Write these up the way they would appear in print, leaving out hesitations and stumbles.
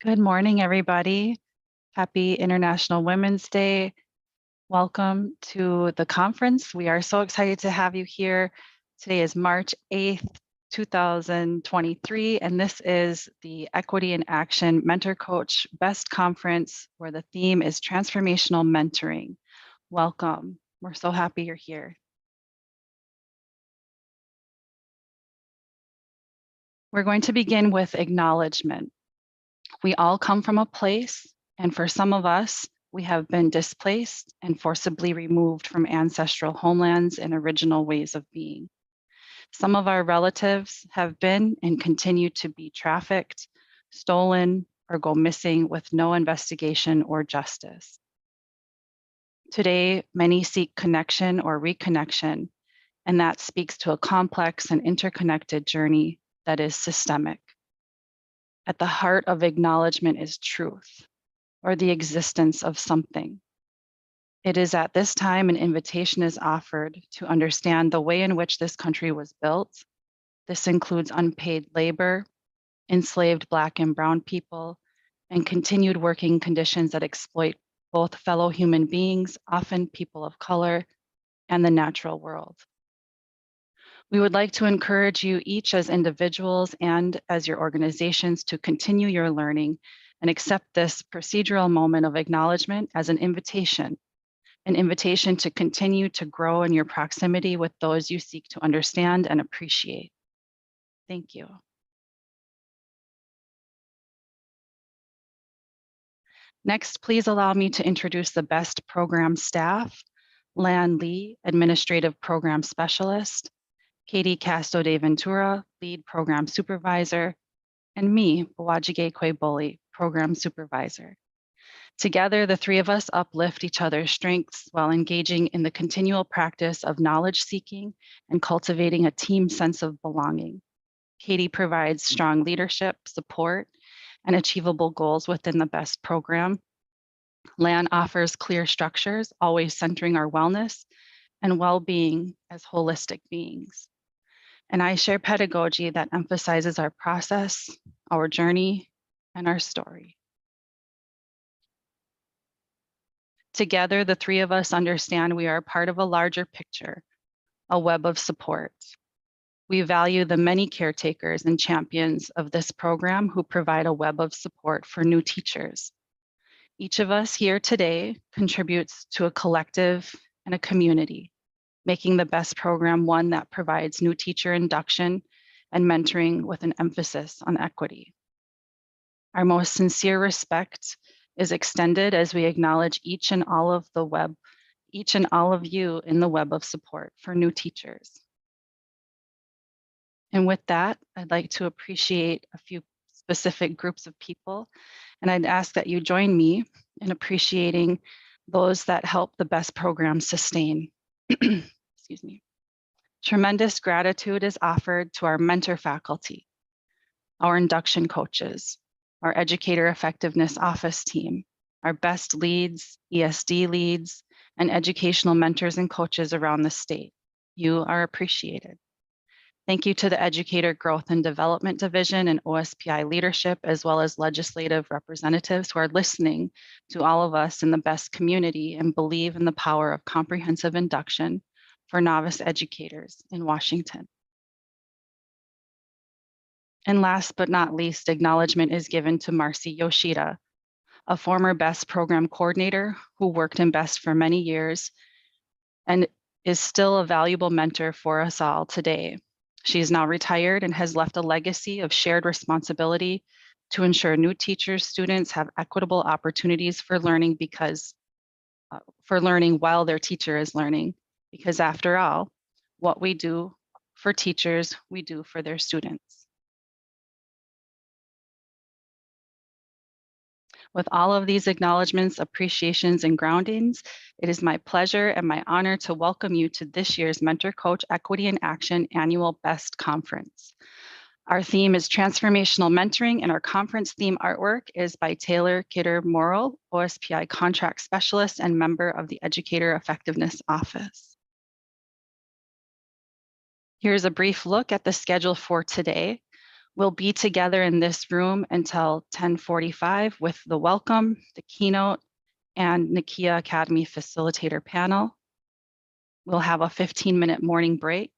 Good morning, everybody. Happy International Women's Day. Welcome to the conference. We are so excited to have you here. Today is March 8th, 2023, and this is the Equity in Action Mentor Coach Best Conference, where the theme is Transformational Mentoring. Welcome. We're so happy you're here. We're going to begin with acknowledgement. We all come from a place, and for some of us, we have been displaced and forcibly removed from ancestral homelands and original ways of being. Some of our relatives have been and continue to be trafficked, stolen, or go missing with no investigation or justice. Today, many seek connection or reconnection, and that speaks to a complex and interconnected journey that is systemic. At the heart of acknowledgement is truth, or the existence of something. It is at this time an invitation is offered to understand the way in which this country was built. This includes unpaid labor, enslaved Black and Brown people, and continued working conditions that exploit both fellow human beings, often people of color, and the natural world. We would like to encourage you each as individuals and as your organizations to continue your learning and accept this procedural moment of acknowledgement as an invitation to continue to grow in your proximity with those you seek to understand and appreciate. Thank you. Next, please allow me to introduce the BEST program staff: Lan Lee, Administrative Program Specialist; Kati Casto de Ventura, Lead Program Supervisor; and me, Bawaajigekwe Boulley, Program Supervisor. Together, the three of us uplift each other's strengths while engaging in the continual practice of knowledge seeking and cultivating a team sense of belonging. Kati provides strong leadership, support, and achievable goals within the BEST program. Lan offers clear structures, always centering our wellness and well-being as holistic beings. And I share pedagogy that emphasizes our process, our journey, and our story. Together, the three of us understand we are part of a larger picture, a web of support. We value the many caretakers and champions of this program who provide a web of support for new teachers. Each of us here today contributes to a collective and a community, making the BEST program one that provides new teacher induction and mentoring with an emphasis on equity. Our most sincere respect is extended as we acknowledge each and all of you in the web of support for new teachers. And with that, I'd like to appreciate a few specific groups of people, and I'd ask that you join me in appreciating those that help the BEST program sustain. Excuse me. Tremendous gratitude is offered to our mentor faculty, our induction coaches, our educator effectiveness office team, our BEST leads, ESD leads, and educational mentors and coaches around the state. You are appreciated. Thank you to the Educator Growth and Development Division and OSPI leadership, as well as legislative representatives who are listening to all of us in the BEST community and believe in the power of comprehensive induction for novice educators in Washington. And last but not least, acknowledgement is given to Marcy Yoshida, a former BEST program coordinator who worked in BEST for many years and is still a valuable mentor for us all today. She is now retired and has left a legacy of shared responsibility to ensure new teachers, students have equitable opportunities for learning while their teacher is learning. Because after all, what we do for teachers, we do for their students. With all of these acknowledgements, appreciations, and groundings, it is my pleasure and my honor to welcome you to this year's Mentor Coach Equity in Action Annual BEST Conference. Our theme is Transformational Mentoring, and our conference theme artwork is by Taylor Kidder-Morrill, OSPI Contract Specialist and member of the Educator Effectiveness Office. Here's a brief look at the schedule for today. We'll be together in this room until 10:45 with the welcome, the keynote, and NAKIA Academy Facilitator panel. We'll have a 15-minute morning break.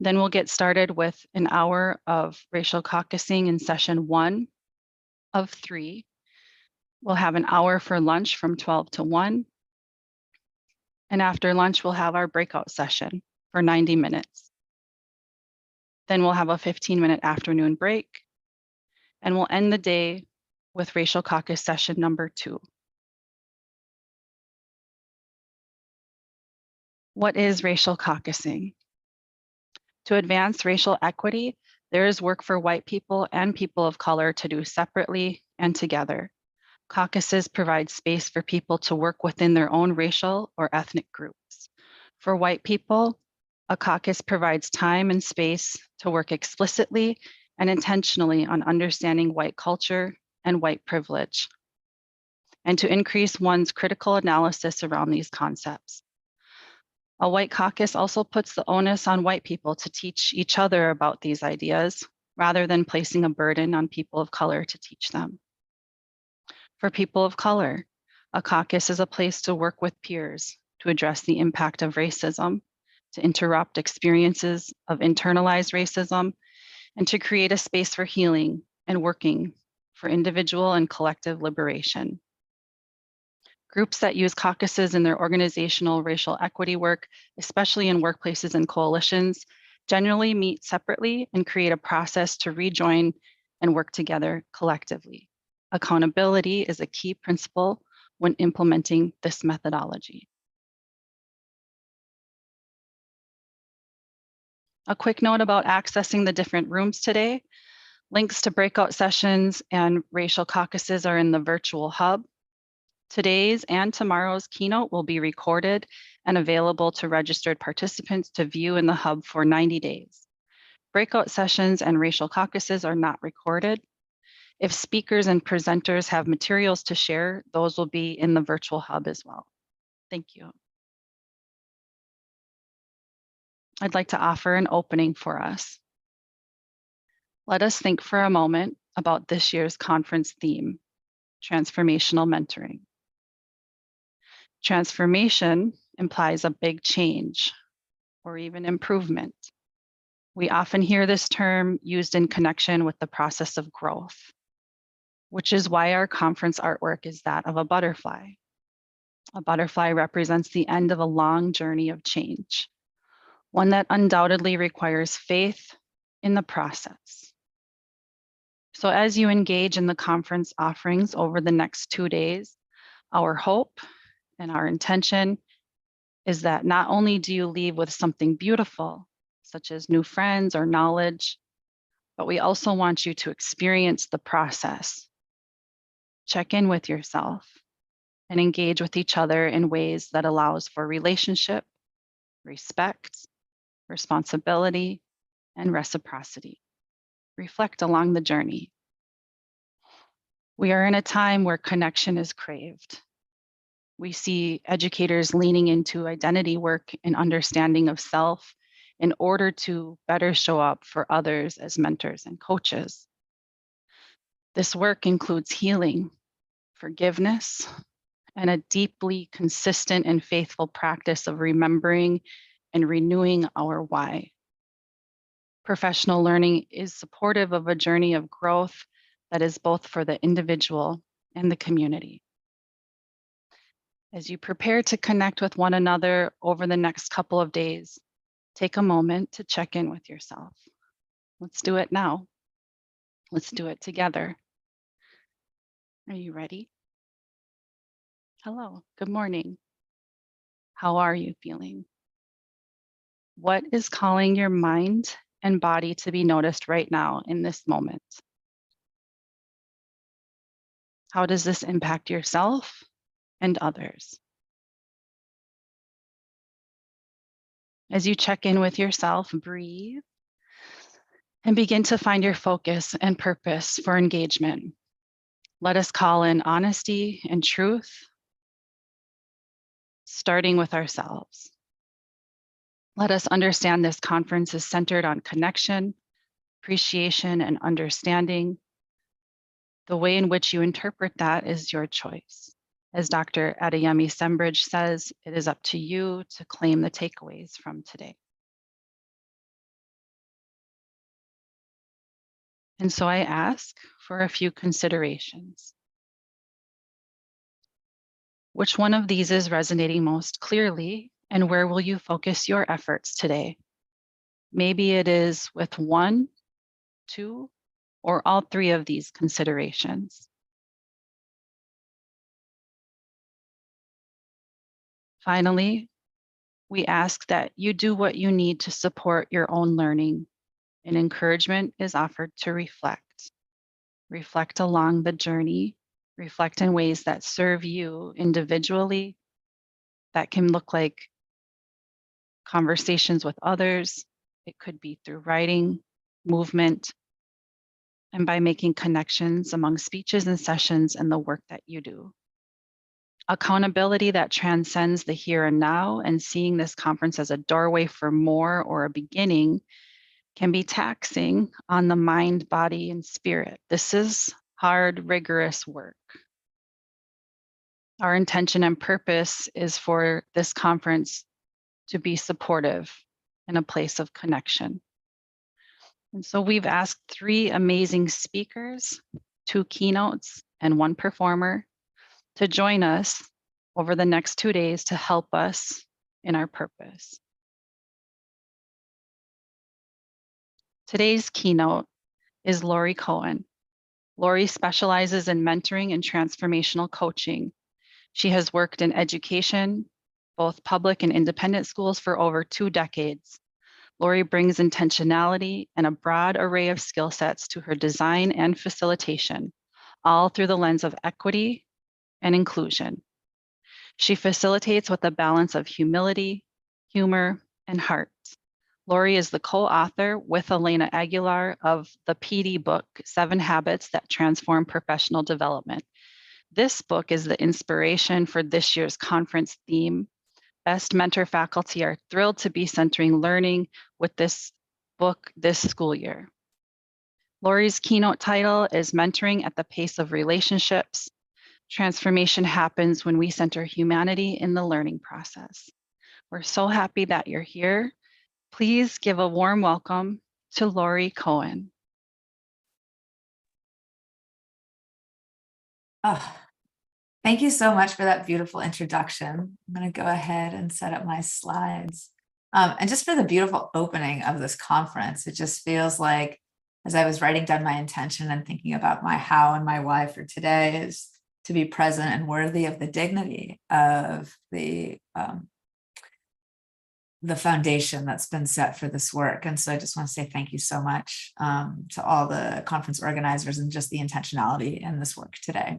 Then we'll get started with an hour of racial caucusing in session 1 of 3. We'll have an hour for lunch from 12 to 1. And after lunch, we'll have our breakout session for 90 minutes. Then we'll have a 15-minute afternoon break, and we'll end the day with racial caucus session number 2. What is racial caucusing? To advance racial equity, there is work for white people and people of color to do separately and together. Caucuses provide space for people to work within their own racial or ethnic groups. For white people, a caucus provides time and space to work explicitly and intentionally on understanding white culture and white privilege, and to increase one's critical analysis around these concepts. A white caucus also puts the onus on white people to teach each other about these ideas, rather than placing a burden on people of color to teach them. For people of color, a caucus is a place to work with peers to address the impact of racism, to interrupt experiences of internalized racism, and to create a space for healing and working for individual and collective liberation. Groups that use caucuses in their organizational racial equity work, especially in workplaces and coalitions, generally meet separately and create a process to rejoin and work together collectively. Accountability is a key principle when implementing this methodology. A quick note about accessing the different rooms today. Links to breakout sessions and racial caucuses are in the virtual hub. Today's and tomorrow's keynote will be recorded and available to registered participants to view in the hub for 90 days. Breakout sessions and racial caucuses are not recorded. If speakers and presenters have materials to share, those will be in the virtual hub as well. Thank you. I'd like to offer an opening for us. Let us think for a moment about this year's conference theme, transformational mentoring. Transformation implies a big change or even improvement. We often hear this term used in connection with the process of growth, which is why our conference artwork is that of a butterfly. A butterfly represents the end of a long journey of change, one that undoubtedly requires faith in the process. So as you engage in the conference offerings over the next 2 days, our hope and our intention is that not only do you leave with something beautiful, such as new friends or knowledge, but we also want you to experience the process. Check in with yourself and engage with each other in ways that allows for relationship, respect, responsibility, and reciprocity. Reflect along the journey. We are in a time where connection is craved. We see educators leaning into identity work and understanding of self in order to better show up for others as mentors and coaches. This work includes healing, forgiveness, and a deeply consistent and faithful practice of remembering and renewing our why. Professional learning is supportive of a journey of growth that is both for the individual and the community. As you prepare to connect with one another over the next couple of days, take a moment to check in with yourself. Let's do it now. Let's do it together. Are you ready? Hello, good morning. How are you feeling? What is calling your mind and body to be noticed right now in this moment? How does this impact yourself and others? As you check in with yourself, breathe and begin to find your focus and purpose for engagement. Let us call in honesty and truth, starting with ourselves. Let us understand this conference is centered on connection, appreciation, and understanding. The way in which you interpret that is your choice. As Dr. Adeyemi Sembridge says, it is up to you to claim the takeaways from today. And so I ask for a few considerations. Which one of these is resonating most clearly, and where will you focus your efforts today? Maybe it is with one, two, or all three of these considerations. Finally, we ask that you do what you need to support your own learning, and encouragement is offered to reflect. Reflect along the journey, reflect in ways that serve you individually. That can look like conversations with others. It could be through writing, movement, and by making connections among speeches and sessions and the work that you do. Accountability that transcends the here and now, and seeing this conference as a doorway for more or a beginning can be taxing on the mind, body, and spirit. This is hard, rigorous work. Our intention and purpose is for this conference to be supportive in a place of connection. And so we've asked 3 amazing speakers, 2 keynotes, and 1 performer to join us over the next 2 days to help us in our purpose. Today's keynote is Lori Cohen. Lori specializes in mentoring and transformational coaching. She has worked in education, both public and independent schools, for over 2 decades. Lori brings intentionality and a broad array of skill sets to her design and facilitation, all through the lens of equity and inclusion. She facilitates with a balance of humility, humor, and heart. Lori is the co-author with Elena Aguilar of the PD book, 7 Habits That Transform Professional Development. This book is the inspiration for this year's conference theme. Best mentor faculty are thrilled to be centering learning with this book this school year. Lori's keynote title is Mentoring at the Pace of Relationships. Transformation happens when we center humanity in the learning process. We're so happy that you're here. Please give a warm welcome to Lori Cohen. Oh, thank you so much for that beautiful introduction. I'm going to go ahead and set up my slides. And just for the beautiful opening of this conference, it just feels like, as I was writing down my intention and thinking about my how and my why for today, is to be present and worthy of the dignity of the foundation that's been set for this work. And so I just want to say thank you so much to all the conference organizers and just the intentionality in this work today.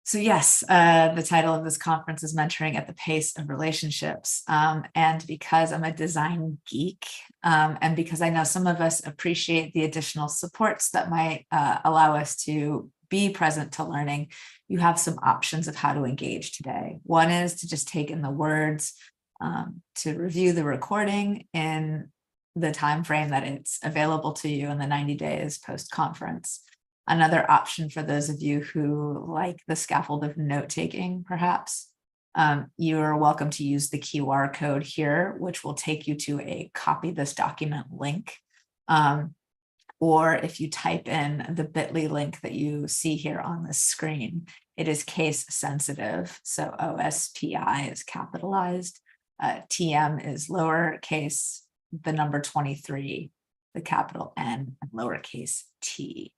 So yes, the title of this conference is Mentoring at the Pace of Relationships. And because I'm a design geek, and because I know some of us appreciate the additional supports that might allow us to be present to learning, you have some options of how to engage today. One is to just take in the words, to review the recording in the time frame that it's available to you in the 90 days post-conference. Another option for those of you who like the scaffold of note-taking, perhaps, you are welcome to use the QR code here, which will take you to a copy this document link. Or if you type in the bit.ly link that you see here on the screen, it is case sensitive. So OSPI is capitalized, TM is lowercase, the number 23, the capital N, and lowercase t.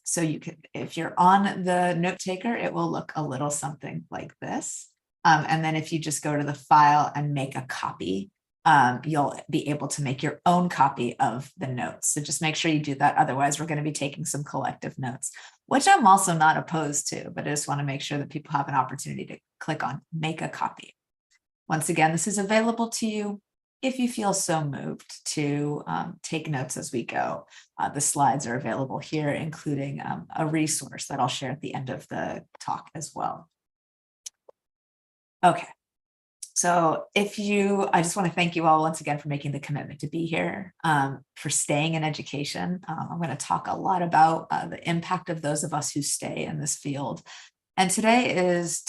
So you can, if you're on the note taker, it will look a little something like this. And then if you just go to the file and make a copy, you'll be able to make your own copy of the notes. So just make sure you do that. Otherwise, we're going to be taking some collective notes, which I'm also not opposed to, but I just want to make sure that people have an opportunity to click on make a copy. Once again, this is available to you if you feel so moved to take notes as we go. The slides are available here, including a resource that I'll share at the end of the talk as well. Okay, So I just want to thank you all once again for making the commitment to be here, for staying in education. I'm going to talk a lot about the impact of those of us who stay in this field. And today is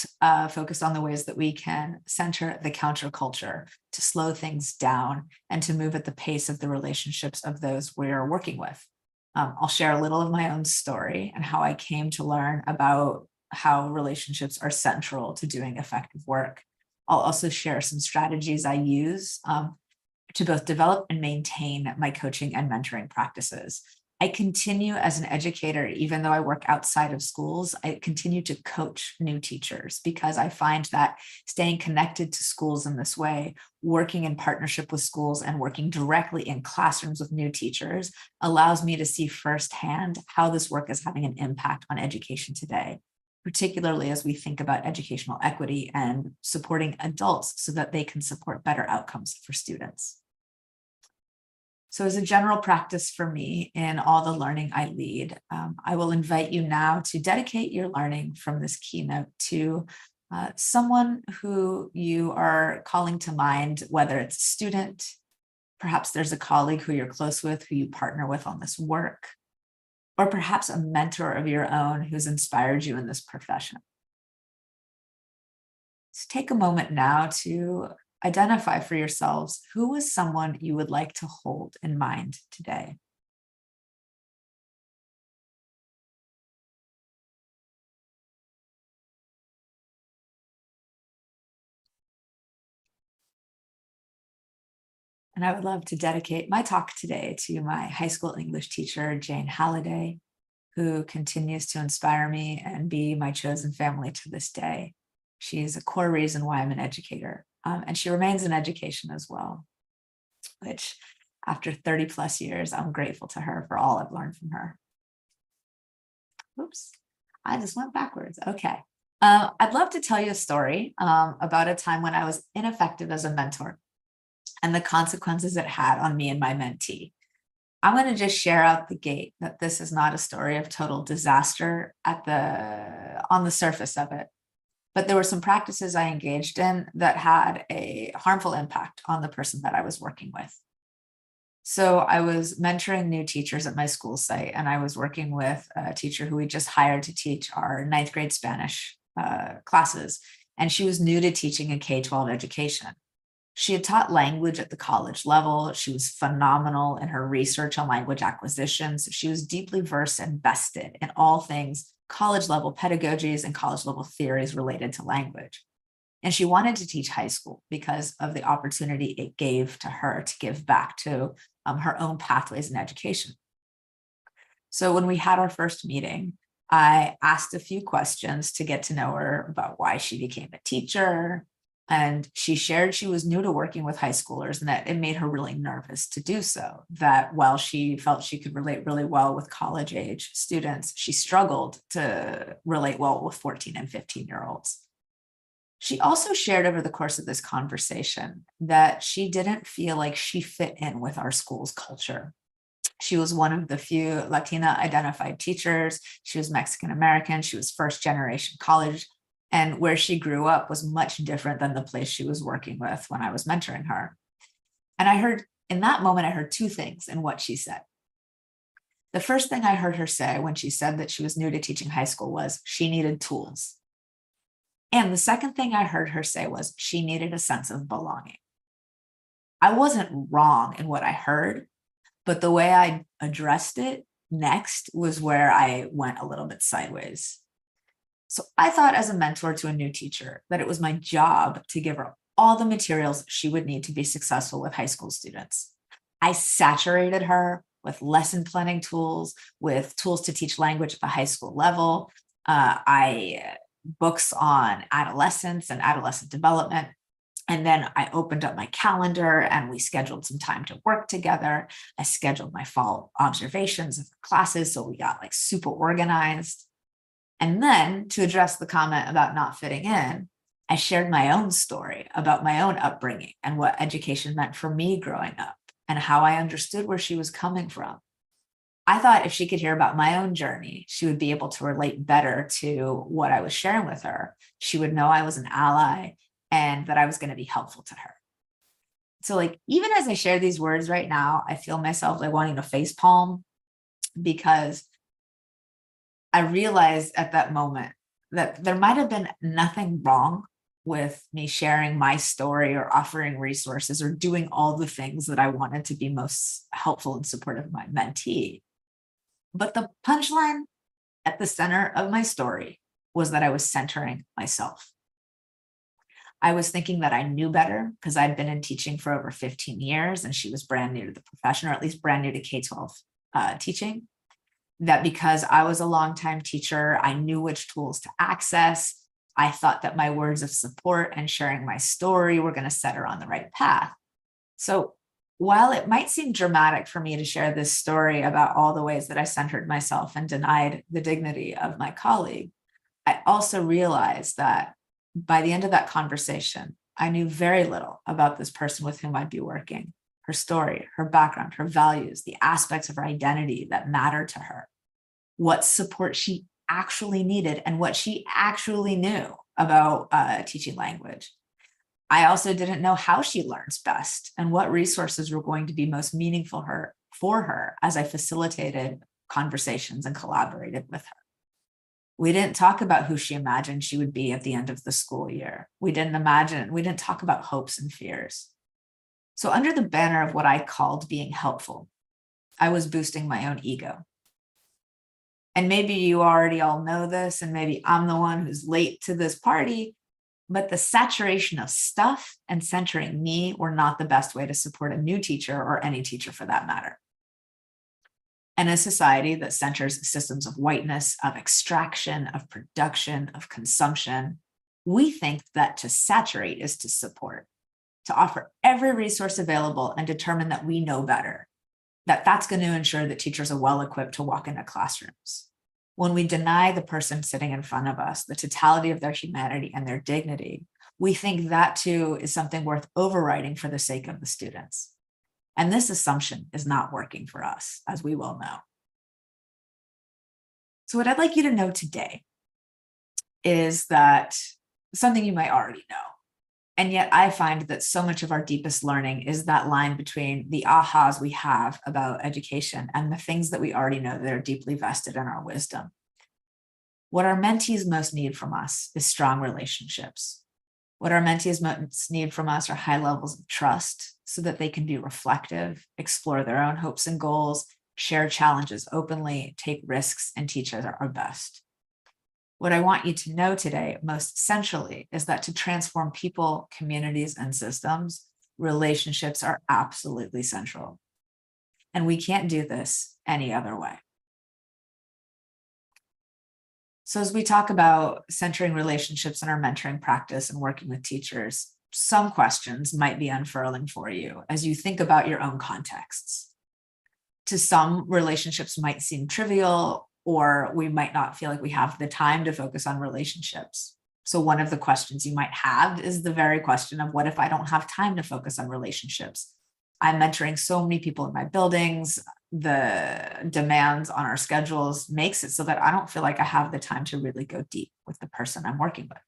focused on the ways that we can center the counterculture to slow things down and to move at the pace of the relationships of those we're working with. I'll share a little of my own story and how I came to learn about how relationships are central to doing effective work. I'll also share some strategies I use to both develop and maintain my coaching and mentoring practices. I continue as an educator, even though I work outside of schools, I continue to coach new teachers because I find that staying connected to schools in this way, working in partnership with schools and working directly in classrooms with new teachers allows me to see firsthand how this work is having an impact on education today, particularly as we think about educational equity and supporting adults so that they can support better outcomes for students. So as a general practice for me in all the learning I lead, I will invite you now to dedicate your learning from this keynote to someone who you are calling to mind, whether it's a student, perhaps there's a colleague who you're close with, who you partner with on this work, or perhaps a mentor of your own who's inspired you in this profession. So take a moment now to identify for yourselves who is someone you would like to hold in mind today. And I would love to dedicate my talk today to my high school English teacher, Jane Halliday, who continues to inspire me and be my chosen family to this day. She is a core reason why I'm an educator, and she remains in education as well, which after 30 plus years, I'm grateful to her for all I've learned from her. Oops, I just went backwards. Okay. I'd love to tell you a story about a time when I was ineffective as a mentor and the consequences it had on me and my mentee. I'm going to just share out the gate that this is not a story of total disaster on the surface of it, but there were some practices I engaged in that had a harmful impact on the person that I was working with. So I was mentoring new teachers at my school site, and I was working with a teacher who we just hired to teach our 9th grade Spanish classes, and she was new to teaching in K-12 education. She had taught language at the college level. She was phenomenal in her research on language acquisition. So she was deeply versed and vested in all things college level pedagogies and college level theories related to language. And she wanted to teach high school because of the opportunity it gave to her to give back to her own pathways in education. So when we had our first meeting, I asked a few questions to get to know her about why she became a teacher. And she shared she was new to working with high schoolers and that it made her really nervous to do so, that while she felt she could relate really well with college age students, she struggled to relate well with 14 and 15-year-olds. She also shared over the course of this conversation that she didn't feel like she fit in with our school's culture. She was one of the few Latina identified teachers. She was Mexican American. She was first generation college. And where she grew up was much different than the place she was working with when I was mentoring her. And in that moment, I heard two things in what she said. The first thing I heard her say when she said that she was new to teaching high school was she needed tools. And the second thing I heard her say was she needed a sense of belonging. I wasn't wrong in what I heard, but the way I addressed it next was where I went a little bit sideways. So I thought as a mentor to a new teacher that it was my job to give her all the materials she would need to be successful with high school students. I saturated her with lesson planning tools, with tools to teach language at the high school level, books on adolescence and adolescent development. And then I opened up my calendar and we scheduled some time to work together. I scheduled my fall observations of classes, so we got like super organized. And then to address the comment about not fitting in, I shared my own story about my own upbringing and what education meant for me growing up and how I understood where she was coming from. I thought if she could hear about my own journey, she would be able to relate better to what I was sharing with her. She would know I was an ally and that I was going to be helpful to her. So like, even as I share these words right now, I feel myself like wanting to face palm, because I realized at that moment that there might have been nothing wrong with me sharing my story or offering resources or doing all the things that I wanted to be most helpful and supportive of my mentee. But the punchline at the center of my story was that I was centering myself. I was thinking that I knew better because I'd been in teaching for over 15 years and she was brand new to the profession, or at least brand new to K-12 teaching. That because I was a longtime teacher, I knew which tools to access. I thought that my words of support and sharing my story were going to set her on the right path. So while it might seem dramatic for me to share this story about all the ways that I centered myself and denied the dignity of my colleague, I also realized that by the end of that conversation, I knew very little about this person with whom I'd be working, her story, her background, her values, the aspects of her identity that mattered to her, what support she actually needed, and what she actually knew about teaching language. I also didn't know how she learns best and what resources were going to be most meaningful for her as I facilitated conversations and collaborated with her. We didn't talk about who she imagined she would be at the end of the school year. We didn't talk about hopes and fears. So under the banner of what I called being helpful, I was boosting my own ego. And maybe you already all know this, and maybe I'm the one who's late to this party, but the saturation of stuff and centering me were not the best way to support a new teacher, or any teacher for that matter. And a society that centers systems of whiteness, of extraction, of production, of consumption, we think that to saturate is to support, to offer every resource available and determine that we know better, that's going to ensure that teachers are well equipped to walk into classrooms. When we deny the person sitting in front of us the totality of their humanity and their dignity, we think that too is something worth overriding for the sake of the students. And this assumption is not working for us, as we well know. So what I'd like you to know today is that something you might already know. And yet I find that so much of our deepest learning is that line between the ahas we have about education and the things that we already know that are deeply vested in our wisdom. What our mentees most need from us is strong relationships. What our mentees most need from us are high levels of trust so that they can be reflective, explore their own hopes and goals, share challenges openly, take risks, and teach us our best. What I want you to know today, most essentially, is that to transform people, communities, and systems, relationships are absolutely central. And we can't do this any other way. So as we talk about centering relationships in our mentoring practice and working with teachers, some questions might be unfurling for you as you think about your own contexts. To some, relationships might seem trivial, or we might not feel like we have the time to focus on relationships. So one of the questions you might have is the very question of, what if I don't have time to focus on relationships? I'm mentoring so many people in my buildings. The demands on our schedules makes it so that I don't feel like I have the time to really go deep with the person I'm working with.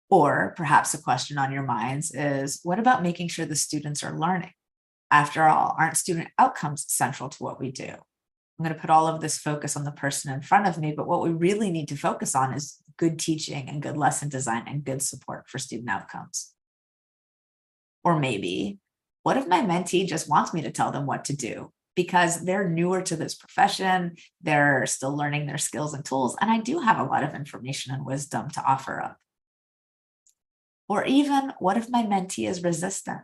Or perhaps a question on your minds is, what about making sure the students are learning? After all, aren't student outcomes central to what we do? I'm going to put all of this focus on the person in front of me, but what we really need to focus on is good teaching and good lesson design and good support for student outcomes. Or maybe, what if my mentee just wants me to tell them what to do because they're newer to this profession, they're still learning their skills and tools, and I do have a lot of information and wisdom to offer up? Or even, what if my mentee is resistant?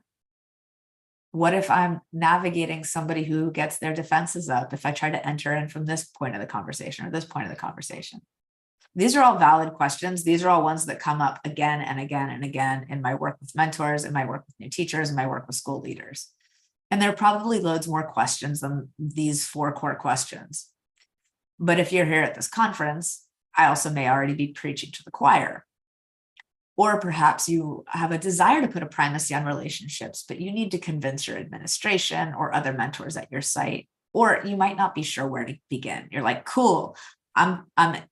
What if I'm navigating somebody who gets their defenses up if I try to enter in from this point of the conversation or this point of the conversation? These are all valid questions. These are all ones that come up again and again and again in my work with mentors, in my work with new teachers, in my work with school leaders. And there are probably loads more questions than these 4 core questions. But if you're here at this conference, I also may already be preaching to the choir. Or perhaps you have a desire to put a primacy on relationships, but you need to convince your administration or other mentors at your site, or you might not be sure where to begin. You're like, cool, I'm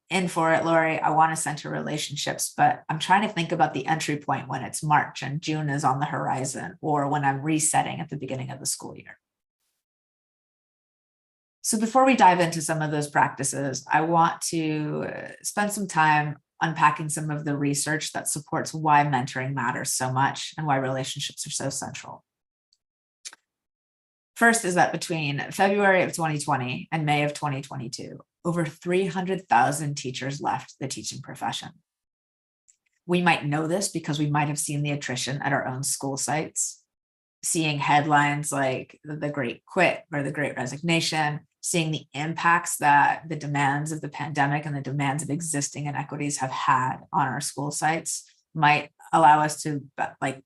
in for it, Lori. I want to center relationships, but I'm trying to think about the entry point when it's March and June is on the horizon, or when I'm resetting at the beginning of the school year. So before we dive into some of those practices, I want to spend some time unpacking some of the research that supports why mentoring matters so much and why relationships are so central. First is that between February of 2020 and May of 2022, over 300,000 teachers left the teaching profession. We might know this because we might have seen the attrition at our own school sites, seeing headlines like the Great Quit or the Great Resignation, seeing the impacts that the demands of the pandemic and the demands of existing inequities have had on our school sites might allow us to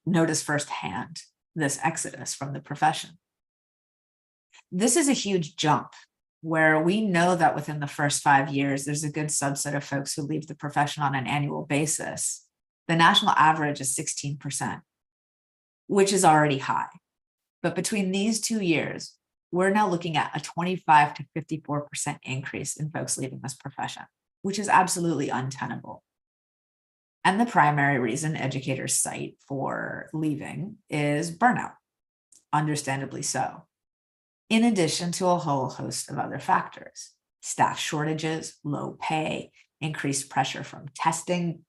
notice firsthand this exodus from the profession. This is a huge jump where we know that within the first 5 years, there's a good subset of folks who leave the profession on an annual basis. The national average is 16%, which is already high. But between these 2 years, we're now looking at a 25 to 54% increase in folks leaving this profession, which is absolutely untenable. And the primary reason educators cite for leaving is burnout, understandably so. In addition to a whole host of other factors, staff shortages, low pay, increased pressure from testing,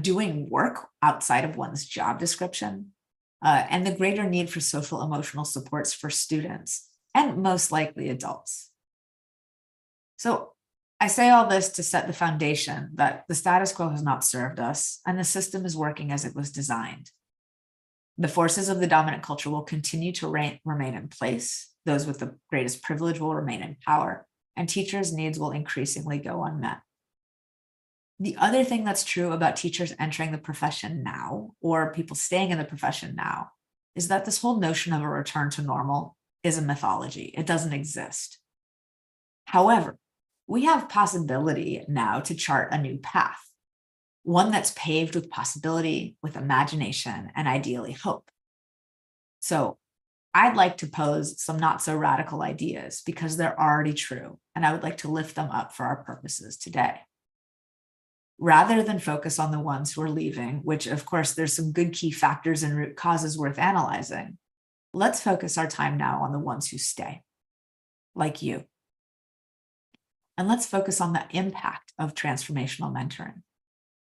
doing work outside of one's job description, and the greater need for social emotional supports for students and most likely adults. So I say all this to set the foundation that the status quo has not served us and the system is working as it was designed. The forces of the dominant culture will continue to remain in place. Those with the greatest privilege will remain in power, and teachers' needs will increasingly go unmet. The other thing that's true about teachers entering the profession now, or people staying in the profession now, is that this whole notion of a return to normal is a mythology. It doesn't exist. However, we have possibility now to chart a new path, one that's paved with possibility, with imagination, and ideally hope. So I'd like to pose some not so radical ideas because they're already true, and I would like to lift them up for our purposes today. Rather than focus on the ones who are leaving, which of course there's some good key factors and root causes worth analyzing, let's focus our time now on the ones who stay, like you. And let's focus on the impact of transformational mentoring,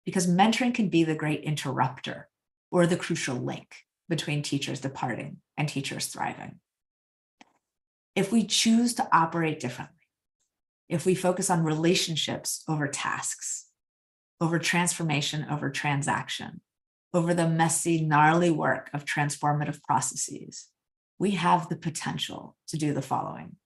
because mentoring can be the great interrupter or the crucial link between teachers departing and teachers thriving. If we choose to operate differently, if we focus on relationships over tasks, over transformation over transaction, over the messy, gnarly work of transformative processes, we have the potential to do the following.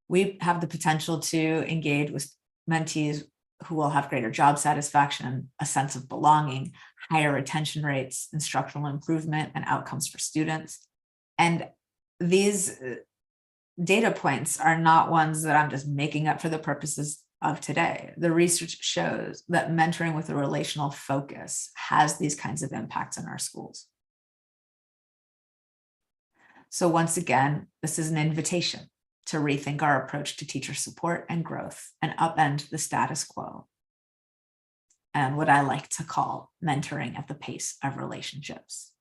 We have the potential to engage with mentees who will have greater job satisfaction, a sense of belonging, higher retention rates, instructional improvement, and outcomes for students. And these data points are not ones that I'm just making up for the purposes of today. The research shows that mentoring with a relational focus has these kinds of impacts in our schools. So once again, this is an invitation to rethink our approach to teacher support and growth and upend the status quo, and what I like to call mentoring at the pace of relationships.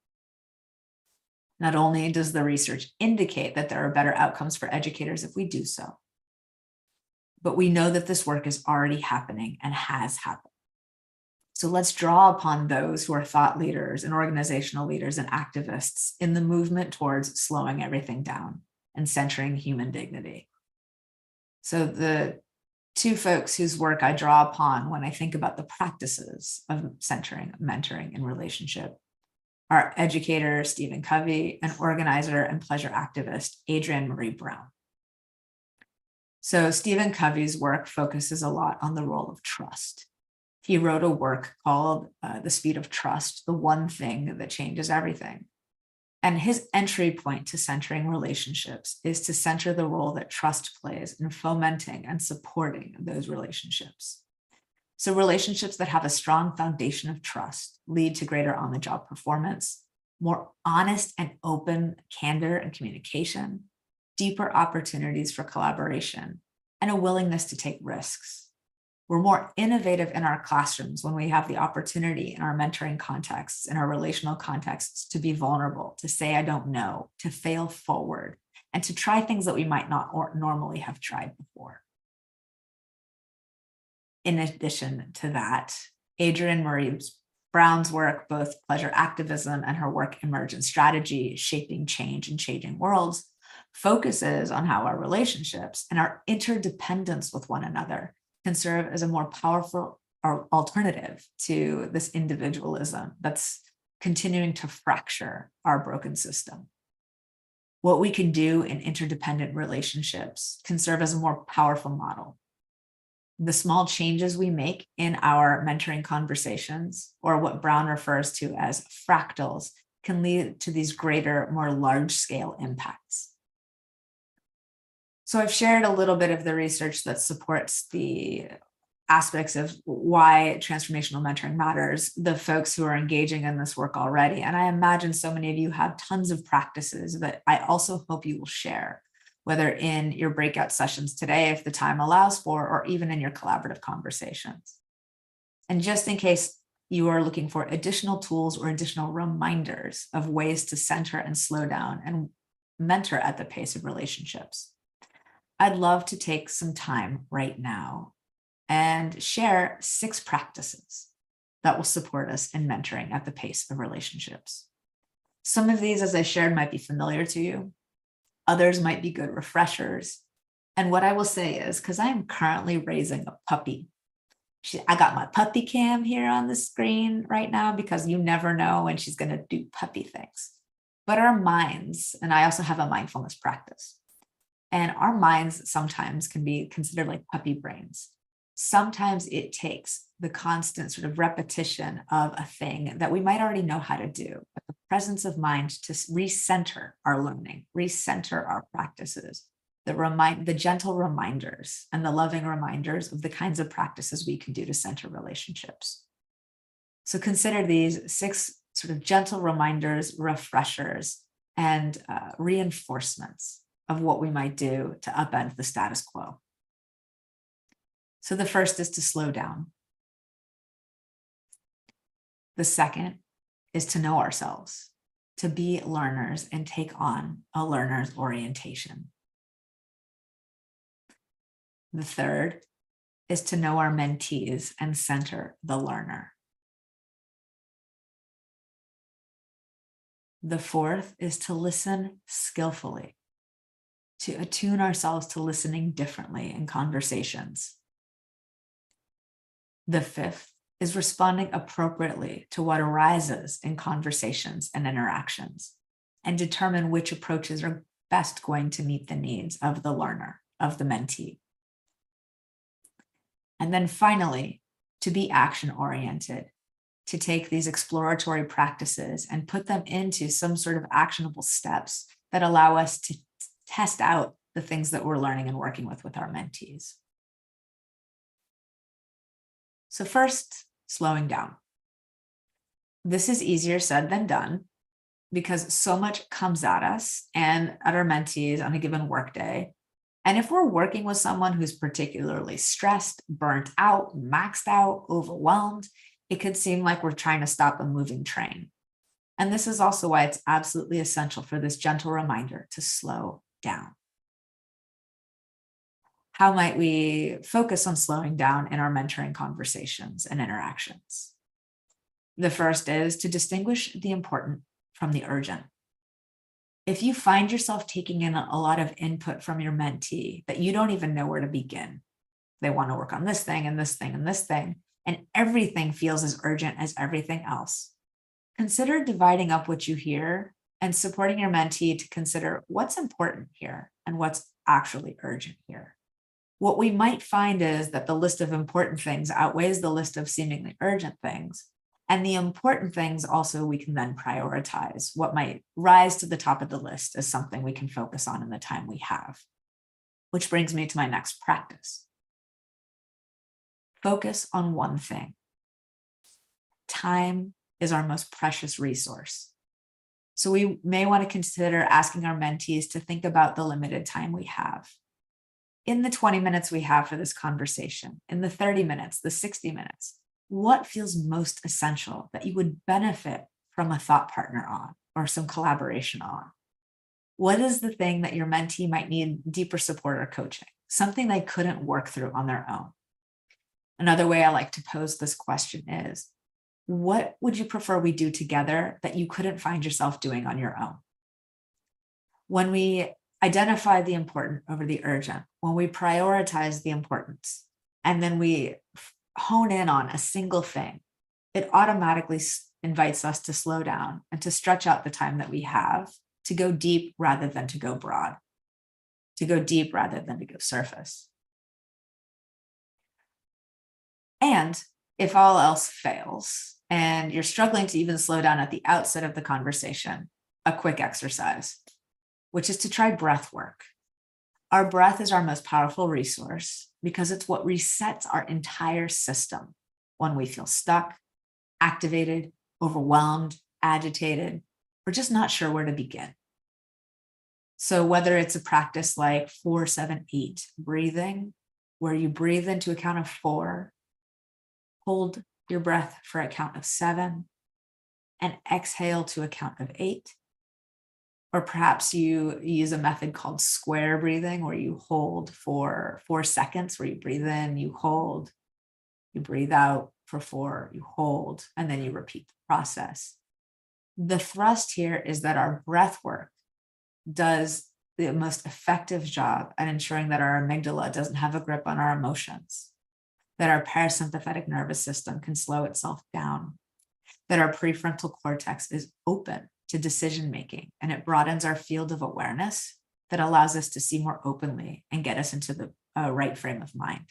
Not only does the research indicate that there are better outcomes for educators if we do so, but we know that this work is already happening and has happened. So let's draw upon those who are thought leaders and organizational leaders and activists in the movement towards slowing everything down and centering human dignity. So the two folks whose work I draw upon when I think about the practices of centering, mentoring, and relationship are educator Stephen Covey and organizer and pleasure activist Adrienne Marie Brown. So Stephen Covey's work focuses a lot on the role of trust. He wrote a work called The Speed of Trust, the one thing that changes everything. And his entry point to centering relationships is to center the role that trust plays in fomenting and supporting those relationships. So relationships that have a strong foundation of trust lead to greater on-the-job performance, more honest and open candor and communication, deeper opportunities for collaboration, and a willingness to take risks. We're more innovative in our classrooms when we have the opportunity in our mentoring contexts, in our relational contexts, to be vulnerable, to say, I don't know, to fail forward, and to try things that we might not normally have tried before. In addition to that, Adrienne Maree Brown's work, both pleasure activism and her work emergent strategy, shaping change and changing worlds, focuses on how our relationships and our interdependence with one another can serve as a more powerful alternative to this individualism that's continuing to fracture our broken system. What we can do in interdependent relationships can serve as a more powerful model. The small changes we make in our mentoring conversations, or what Brown refers to as fractals, can lead to these greater, more large-scale impacts. So I've shared a little bit of the research that supports the aspects of why transformational mentoring matters, the folks who are engaging in this work already. And I imagine so many of you have tons of practices that I also hope you will share, whether in your breakout sessions today, if the time allows for, or even in your collaborative conversations. And just in case you are looking for additional tools or additional reminders of ways to center and slow down and mentor at the pace of relationships, I'd love to take some time right now and share 6 practices that will support us in mentoring at the pace of relationships. Some of these, as I shared, might be familiar to you. Others might be good refreshers. And what I will say is, because I am currently raising a puppy, I got my puppy cam here on the screen right now because you never know when she's going to do puppy things. But our minds, and I also have a mindfulness practice, and our minds sometimes can be considered like puppy brains. Sometimes it takes the constant sort of repetition of a thing that we might already know how to do, but the presence of mind to recenter our learning, recenter our practices, the gentle reminders and the loving reminders of the kinds of practices we can do to center relationships. So consider these 6 sort of gentle reminders, refreshers, and reinforcements of what we might do to upend the status quo. So the first is to slow down. The second is to know ourselves, to be learners and take on a learner's orientation. The third is to know our mentees and center the learner. The fourth is to listen skillfully, to attune ourselves to listening differently in conversations. The fifth is responding appropriately to what arises in conversations and interactions, and determine which approaches are best going to meet the needs of the learner, of the mentee. And then finally, to be action-oriented, to take these exploratory practices and put them into some sort of actionable steps that allow us to test out the things that we're learning and working with our mentees. So first, slowing down. This is easier said than done because so much comes at us and at our mentees on a given workday. And if we're working with someone who's particularly stressed, burnt out, maxed out, overwhelmed, it could seem like we're trying to stop a moving train. And this is also why it's absolutely essential for this gentle reminder to slow down. How might we focus on slowing down in our mentoring conversations and interactions? The first is to distinguish the important from the urgent. If you find yourself taking in a lot of input from your mentee that you don't even know where to begin, they want to work on this thing and this thing and this thing, and everything feels as urgent as everything else, consider dividing up what you hear and supporting your mentee to consider what's important here and what's actually urgent here. What we might find is that the list of important things outweighs the list of seemingly urgent things. And the important things also we can then prioritize what might rise to the top of the list as something we can focus on in the time we have. Which brings me to my next practice. Focus on one thing. Time is our most precious resource. So we may want to consider asking our mentees to think about the limited time we have. in the 20 minutes we have for this conversation, in the 30 minutes, the 60 minutes, what feels most essential that you would benefit from a thought partner on or some collaboration on? What is the thing that your mentee might need deeper support or coaching? Something they couldn't work through on their own. Another way I like to pose this question is, what would you prefer we do together that you couldn't find yourself doing on your own? When we identify the important over the urgent, when we prioritize the importance, and then we hone in on a single thing, it automatically invites us to slow down and to stretch out the time that we have to go deep rather than to go broad, to go deep rather than to go surface. And if all else fails and you're struggling to even slow down at the outset of the conversation, a quick exercise, which is to try breath work. Our breath is our most powerful resource because it's what resets our entire system when we feel stuck, activated, overwhelmed, agitated, or just not sure where to begin. So whether it's a practice like 4-7-8 breathing, where you breathe into a count of 4, hold your breath for a count of 7, and exhale to a count of 8. Or perhaps you use a method called square breathing, where you hold for 4 seconds, where you breathe in, you hold, you breathe out for 4, you hold, and then you repeat the process. The thrust here is that our breath work does the most effective job at ensuring that our amygdala doesn't have a grip on our emotions, that our parasympathetic nervous system can slow itself down, that our prefrontal cortex is open to decision-making, and it broadens our field of awareness that allows us to see more openly and get us into the right frame of mind.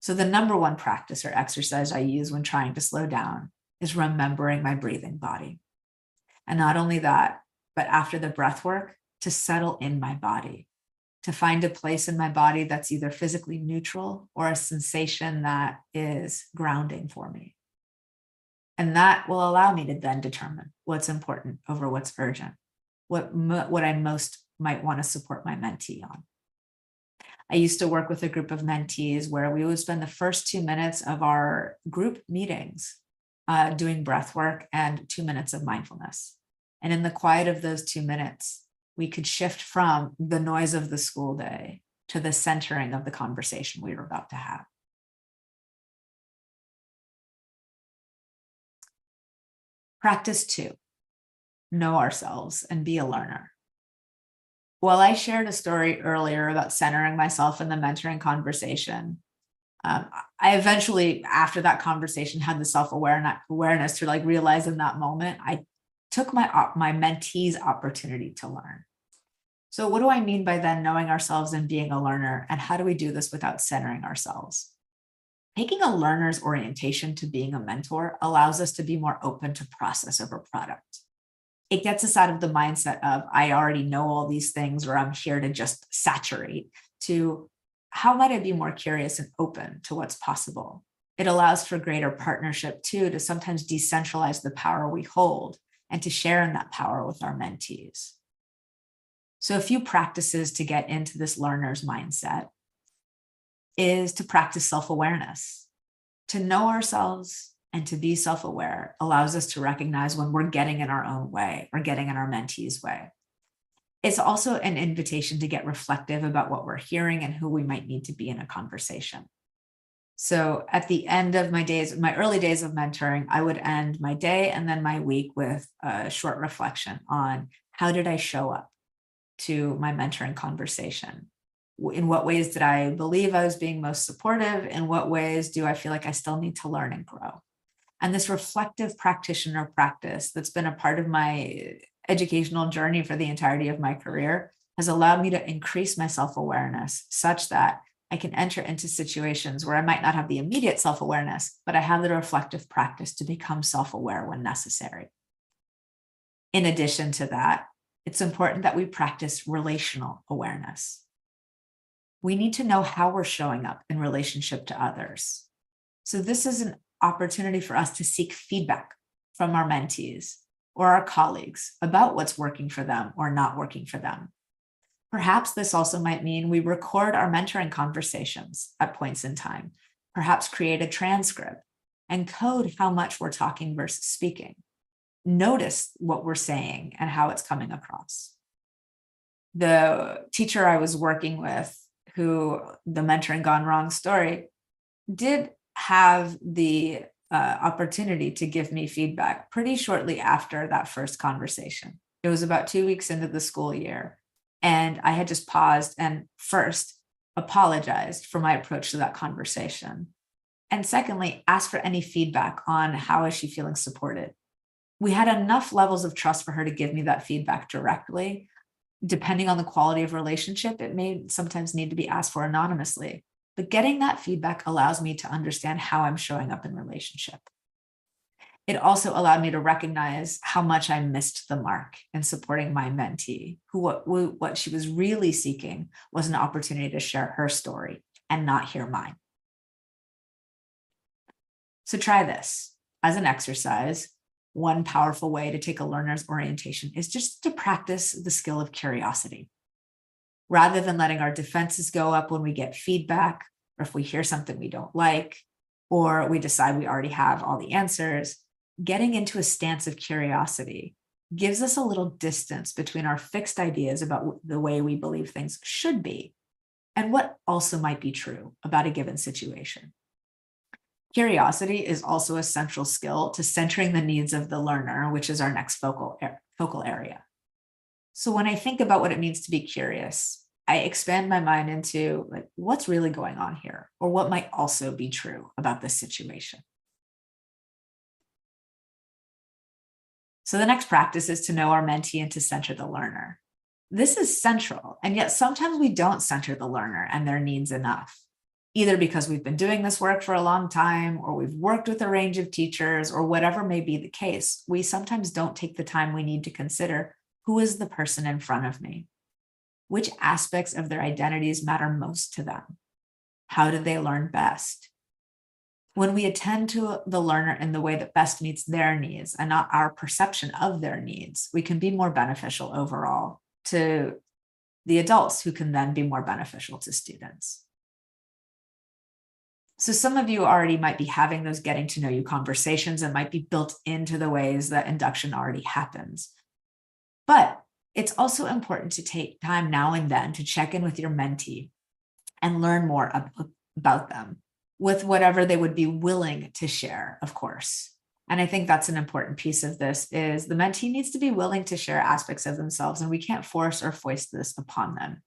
So the number one practice or exercise I use when trying to slow down is remembering my breathing body. And not only that, but after the breath work, to settle in my body, to find a place in my body that's either physically neutral or a sensation that is grounding for me. And that will allow me to then determine what's important over what's urgent, what I most might want to support my mentee on. I used to work with a group of mentees where we would spend the first 2 minutes of our group meetings doing breath work and 2 minutes of mindfulness. And in the quiet of those 2 minutes, we could shift from the noise of the school day to the centering of the conversation we were about to have. Practice 2, know ourselves and be a learner. While I shared a story earlier about centering myself in the mentoring conversation, I eventually, after that conversation, had the self-awareness to realize in that moment, I took my mentee's opportunity to learn. So what do I mean by then knowing ourselves and being a learner? And how do we do this without centering ourselves? Taking a learner's orientation to being a mentor allows us to be more open to process over product. It gets us out of the mindset of, I already know all these things, or I'm here to just saturate, to how might I be more curious and open to what's possible? It allows for greater partnership too, to sometimes decentralize the power we hold and to share in that power with our mentees. So a few practices to get into this learner's mindset is to practice self-awareness. To know ourselves and to be self-aware allows us to recognize when we're getting in our own way or getting in our mentee's way. It's also an invitation to get reflective about what we're hearing and who we might need to be in a conversation. So at the end of my early days of mentoring, I would end my day and then my week with a short reflection on how did I show up to my mentoring conversation? In what ways did I believe I was being most supportive? In what ways do I feel like I still need to learn and grow? And this reflective practitioner practice that's been a part of my educational journey for the entirety of my career has allowed me to increase my self-awareness such that I can enter into situations where I might not have the immediate self-awareness, but I have the reflective practice to become self-aware when necessary. In addition to that, it's important that we practice relational awareness. We need to know how we're showing up in relationship to others. So this is an opportunity for us to seek feedback from our mentees or our colleagues about what's working for them or not working for them. Perhaps this also might mean we record our mentoring conversations at points in time, perhaps create a transcript and code how much we're talking versus speaking. Notice what we're saying and how it's coming across. The teacher I was working with, who the mentoring gone wrong story, did have the opportunity to give me feedback pretty shortly after that first conversation. It was about 2 weeks into the school year. And I had just paused and first apologized for my approach to that conversation. And secondly, asked for any feedback on how is she feeling supported. We had enough levels of trust for her to give me that feedback directly. Depending on the quality of relationship, it may sometimes need to be asked for anonymously. But getting that feedback allows me to understand how I'm showing up in relationship. It also allowed me to recognize how much I missed the mark in supporting my mentee, who what she was really seeking was an opportunity to share her story and not hear mine. So try this as an exercise. One powerful way to take a learner's orientation is just to practice the skill of curiosity. Rather than letting our defenses go up when we get feedback, or if we hear something we don't like, or we decide we already have all the answers, getting into a stance of curiosity gives us a little distance between our fixed ideas about the way we believe things should be and what also might be true about a given situation. Curiosity is also a central skill to centering the needs of the learner, which is our next focal area. So when I think about what it means to be curious, I expand my mind into like, what's really going on here, or what might also be true about this situation. So the next practice is to know our mentee and to center the learner. This is central, and yet sometimes we don't center the learner and their needs enough, either because we've been doing this work for a long time, or we've worked with a range of teachers, or whatever may be the case. We sometimes don't take the time we need to consider who is the person in front of me. Which aspects of their identities matter most to them? How do they learn best? When we attend to the learner in the way that best meets their needs and not our perception of their needs, we can be more beneficial overall to the adults, who can then be more beneficial to students. So some of you already might be having those getting to know you conversations and might be built into the ways that induction already happens. But it's also important to take time now and then to check in with your mentee and learn more about them, with whatever they would be willing to share, of course. And I think that's an important piece of this is the mentee needs to be willing to share aspects of themselves, and we can't force or foist this upon them.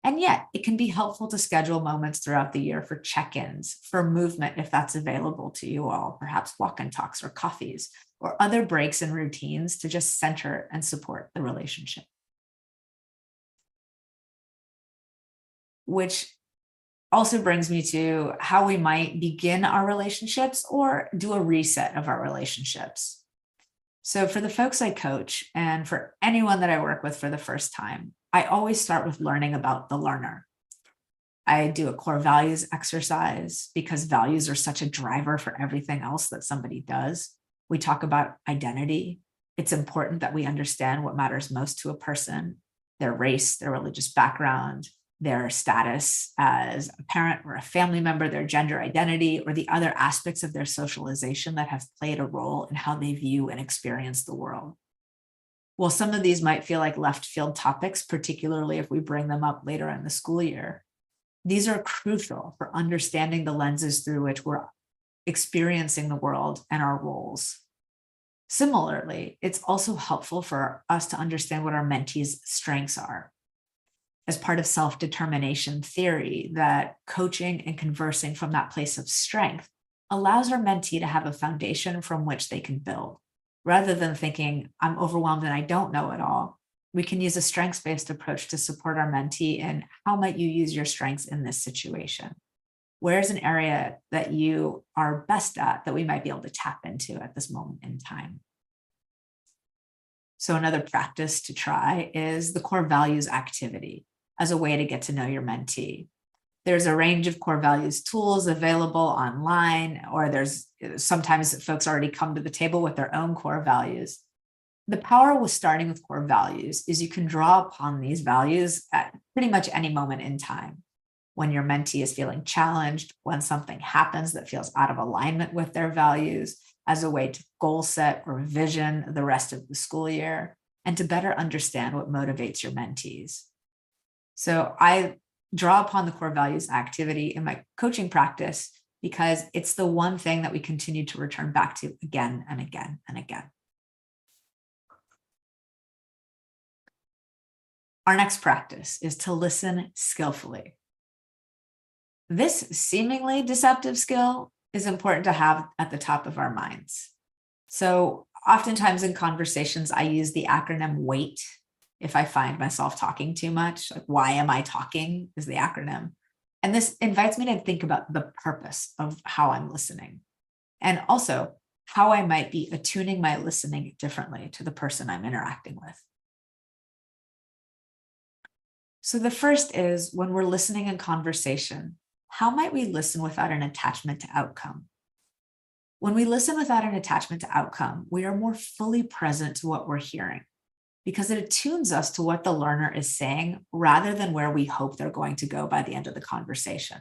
And yet it can be helpful to schedule moments throughout the year for check-ins, for movement, if that's available to you all, perhaps walk and talks or coffees, or other breaks and routines to just center and support the relationship. Which also brings me to how we might begin our relationships or do a reset of our relationships. So for the folks I coach and for anyone that I work with for the first time, I always start with learning about the learner. I do a core values exercise because values are such a driver for everything else that somebody does. We talk about identity. It's important that we understand what matters most to a person, their race, their religious background, their status as a parent or a family member, their gender identity, or the other aspects of their socialization that have played a role in how they view and experience the world. While some of these might feel like left field topics, particularly if we bring them up later in the school year, these are crucial for understanding the lenses through which we're experiencing the world and our roles. Similarly, it's also helpful for us to understand what our mentees' strengths are. As part of self-determination theory, that coaching and conversing from that place of strength allows our mentee to have a foundation from which they can build. Rather than thinking, I'm overwhelmed and I don't know it all, we can use a strengths-based approach to support our mentee in how might you use your strengths in this situation? Where's an area that you are best at that we might be able to tap into at this moment in time? So another practice to try is the core values activity as a way to get to know your mentee. There's a range of core values tools available online, or there's sometimes folks already come to the table with their own core values. The power with starting with core values is you can draw upon these values at pretty much any moment in time. When your mentee is feeling challenged, when something happens that feels out of alignment with their values, as a way to goal set or vision the rest of the school year, and to better understand what motivates your mentees. So I draw upon the core values activity in my coaching practice because it's the one thing that we continue to return back to again and again and again. Our next practice is to listen skillfully. This seemingly deceptive skill is important to have at the top of our minds. So oftentimes in conversations, I use the acronym WAIT if I find myself talking too much. Like, why am I talking is the acronym. And this invites me to think about the purpose of how I'm listening, and also how I might be attuning my listening differently to the person I'm interacting with. So the first is, when we're listening in conversation, how might we listen without an attachment to outcome? When we listen without an attachment to outcome, we are more fully present to what we're hearing because it attunes us to what the learner is saying rather than where we hope they're going to go by the end of the conversation.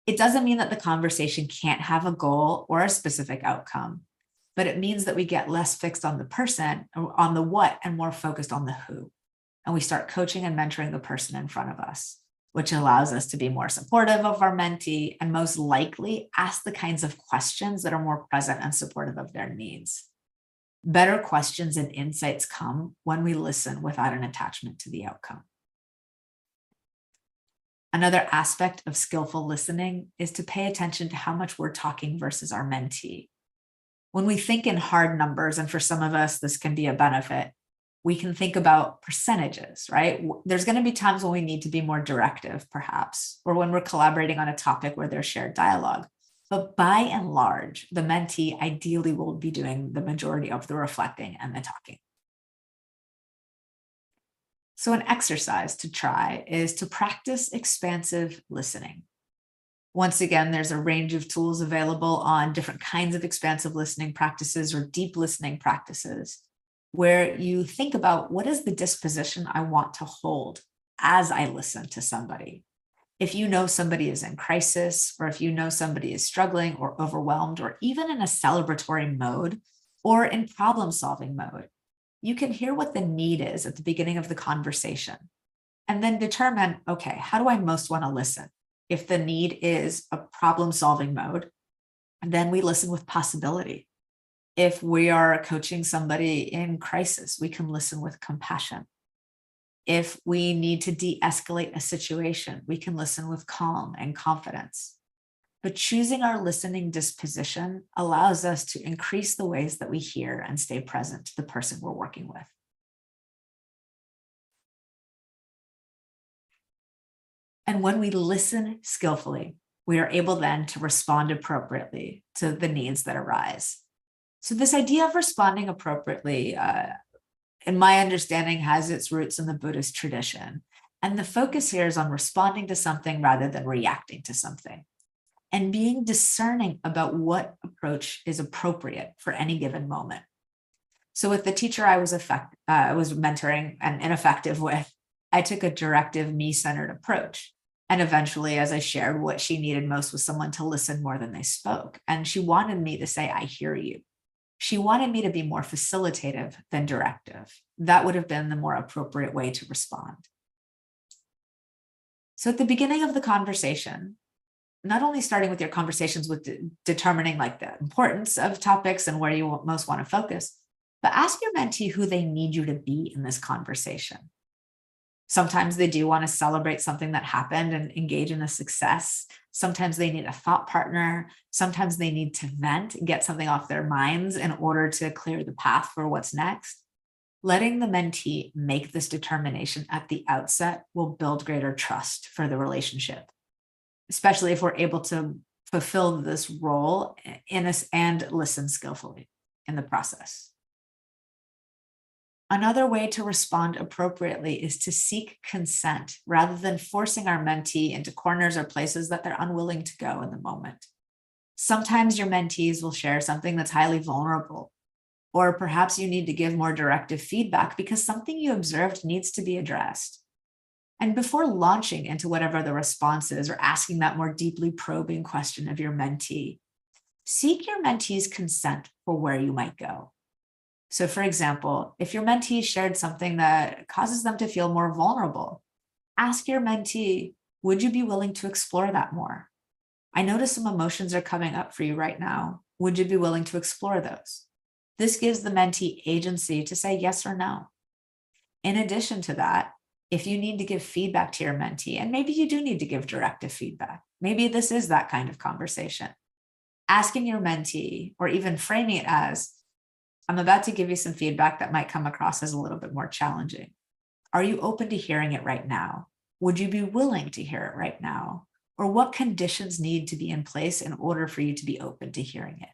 It doesn't mean that the conversation can't have a goal or a specific outcome, but it means that we get less fixed on the person, or on the what, and more focused on the who. And we start coaching and mentoring the person in front of us, which allows us to be more supportive of our mentee and most likely ask the kinds of questions that are more present and supportive of their needs. Better questions and insights come when we listen without an attachment to the outcome. Another aspect of skillful listening is to pay attention to how much we're talking versus our mentee. When we think in hard numbers, and for some of us, this can be a benefit, we can think about percentages, right? There's going to be times when we need to be more directive, perhaps, or when we're collaborating on a topic where there's shared dialogue. But by and large, the mentee ideally will be doing the majority of the reflecting and the talking. So an exercise to try is to practice expansive listening. Once again, there's a range of tools available on different kinds of expansive listening practices or deep listening practices, where you think about, what is the disposition I want to hold as I listen to somebody? If you know somebody is in crisis, or if you know somebody is struggling or overwhelmed, or even in a celebratory mode or in problem-solving mode, you can hear what the need is at the beginning of the conversation and then determine, okay, how do I most want to listen? If the need is a problem-solving mode, then we listen with possibility. If we are coaching somebody in crisis, we can listen with compassion. If we need to de-escalate a situation, we can listen with calm and confidence. But choosing our listening disposition allows us to increase the ways that we hear and stay present to the person we're working with. And when we listen skillfully, we are able then to respond appropriately to the needs that arise. So this idea of responding appropriately, in my understanding, has its roots in the Buddhist tradition. And the focus here is on responding to something rather than reacting to something, and being discerning about what approach is appropriate for any given moment. So with the teacher I was mentoring and ineffective with, I took a directive, me-centered approach. And eventually, as I shared, what she needed most was someone to listen more than they spoke. And she wanted me to say, I hear you. She wanted me to be more facilitative than directive. That would have been the more appropriate way to respond. So at the beginning of the conversation, not only starting with your conversations with determining like the importance of topics and where you most want to focus, but ask your mentee who they need you to be in this conversation. Sometimes they do want to celebrate something that happened and engage in a success. Sometimes they need a thought partner. Sometimes they need to vent and get something off their minds in order to clear the path for what's next. Letting the mentee make this determination at the outset will build greater trust for the relationship, especially if we're able to fulfill this role in us and listen skillfully in the process. Another way to respond appropriately is to seek consent rather than forcing our mentee into corners or places that they're unwilling to go in the moment. Sometimes your mentees will share something that's highly vulnerable, Or perhaps you need to give more directive feedback because something you observed needs to be addressed. And before launching into whatever the response is or asking that more deeply probing question of your mentee, seek your mentee's consent for where you might go. So for example, if your mentee shared something that causes them to feel more vulnerable, ask your mentee, would you be willing to explore that more? I notice some emotions are coming up for you right now. Would you be willing to explore those? This gives the mentee agency to say yes or no. In addition to that, if you need to give feedback to your mentee, and maybe you do need to give directive feedback, maybe this is that kind of conversation. Asking your mentee, or even framing it as, I'm about to give you some feedback that might come across as a little bit more challenging. Are you open to hearing it right now? Would you be willing to hear it right now? Or what conditions need to be in place in order for you to be open to hearing it?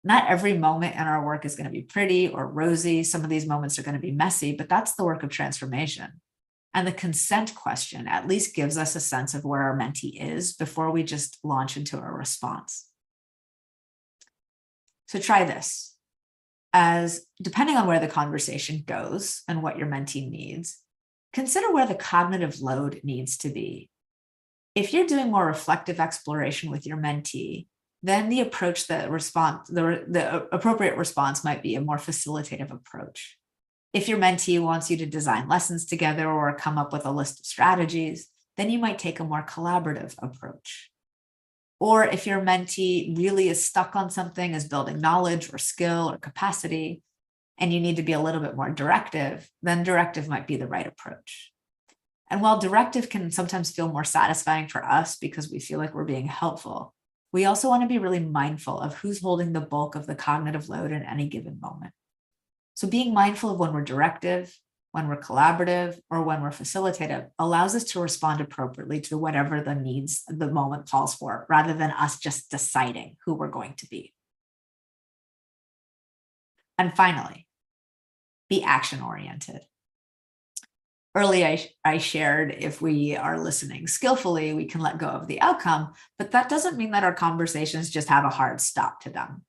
Not every moment in our work is going to be pretty or rosy. Some of these moments are going to be messy, but that's the work of transformation. And the consent question at least gives us a sense of where our mentee is before we just launch into a response. So try this. As depending on where the conversation goes and what your mentee needs, consider where the cognitive load needs to be. If you're doing more reflective exploration with your mentee, then the appropriate response might be a more facilitative approach. If your mentee wants you to design lessons together or come up with a list of strategies, then you might take a more collaborative approach. Or if your mentee really is stuck on something as building knowledge or skill or capacity, and you need to be a little bit more directive, then directive might be the right approach. And while directive can sometimes feel more satisfying for us because we feel like we're being helpful, we also want to be really mindful of who's holding the bulk of the cognitive load in any given moment. So being mindful of when we're directive, when we're collaborative, or when we're facilitative allows us to respond appropriately to whatever the needs the moment calls for, rather than us just deciding who we're going to be. And finally, be action-oriented. Earlier, I shared if we are listening skillfully, we can let go of the outcome, but that doesn't mean that our conversations just have a hard stop to them.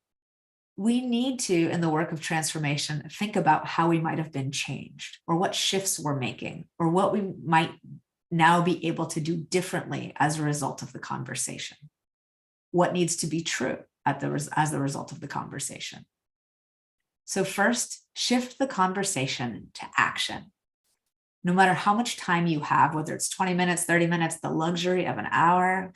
We need to, in the work of transformation, think about how we might have been changed, or what shifts we're making, or what we might now be able to do differently as a result of the conversation. What needs to be true as the result of the conversation. So first, shift the conversation to action. No matter how much time you have, whether it's 20 minutes, 30 minutes, the luxury of an hour,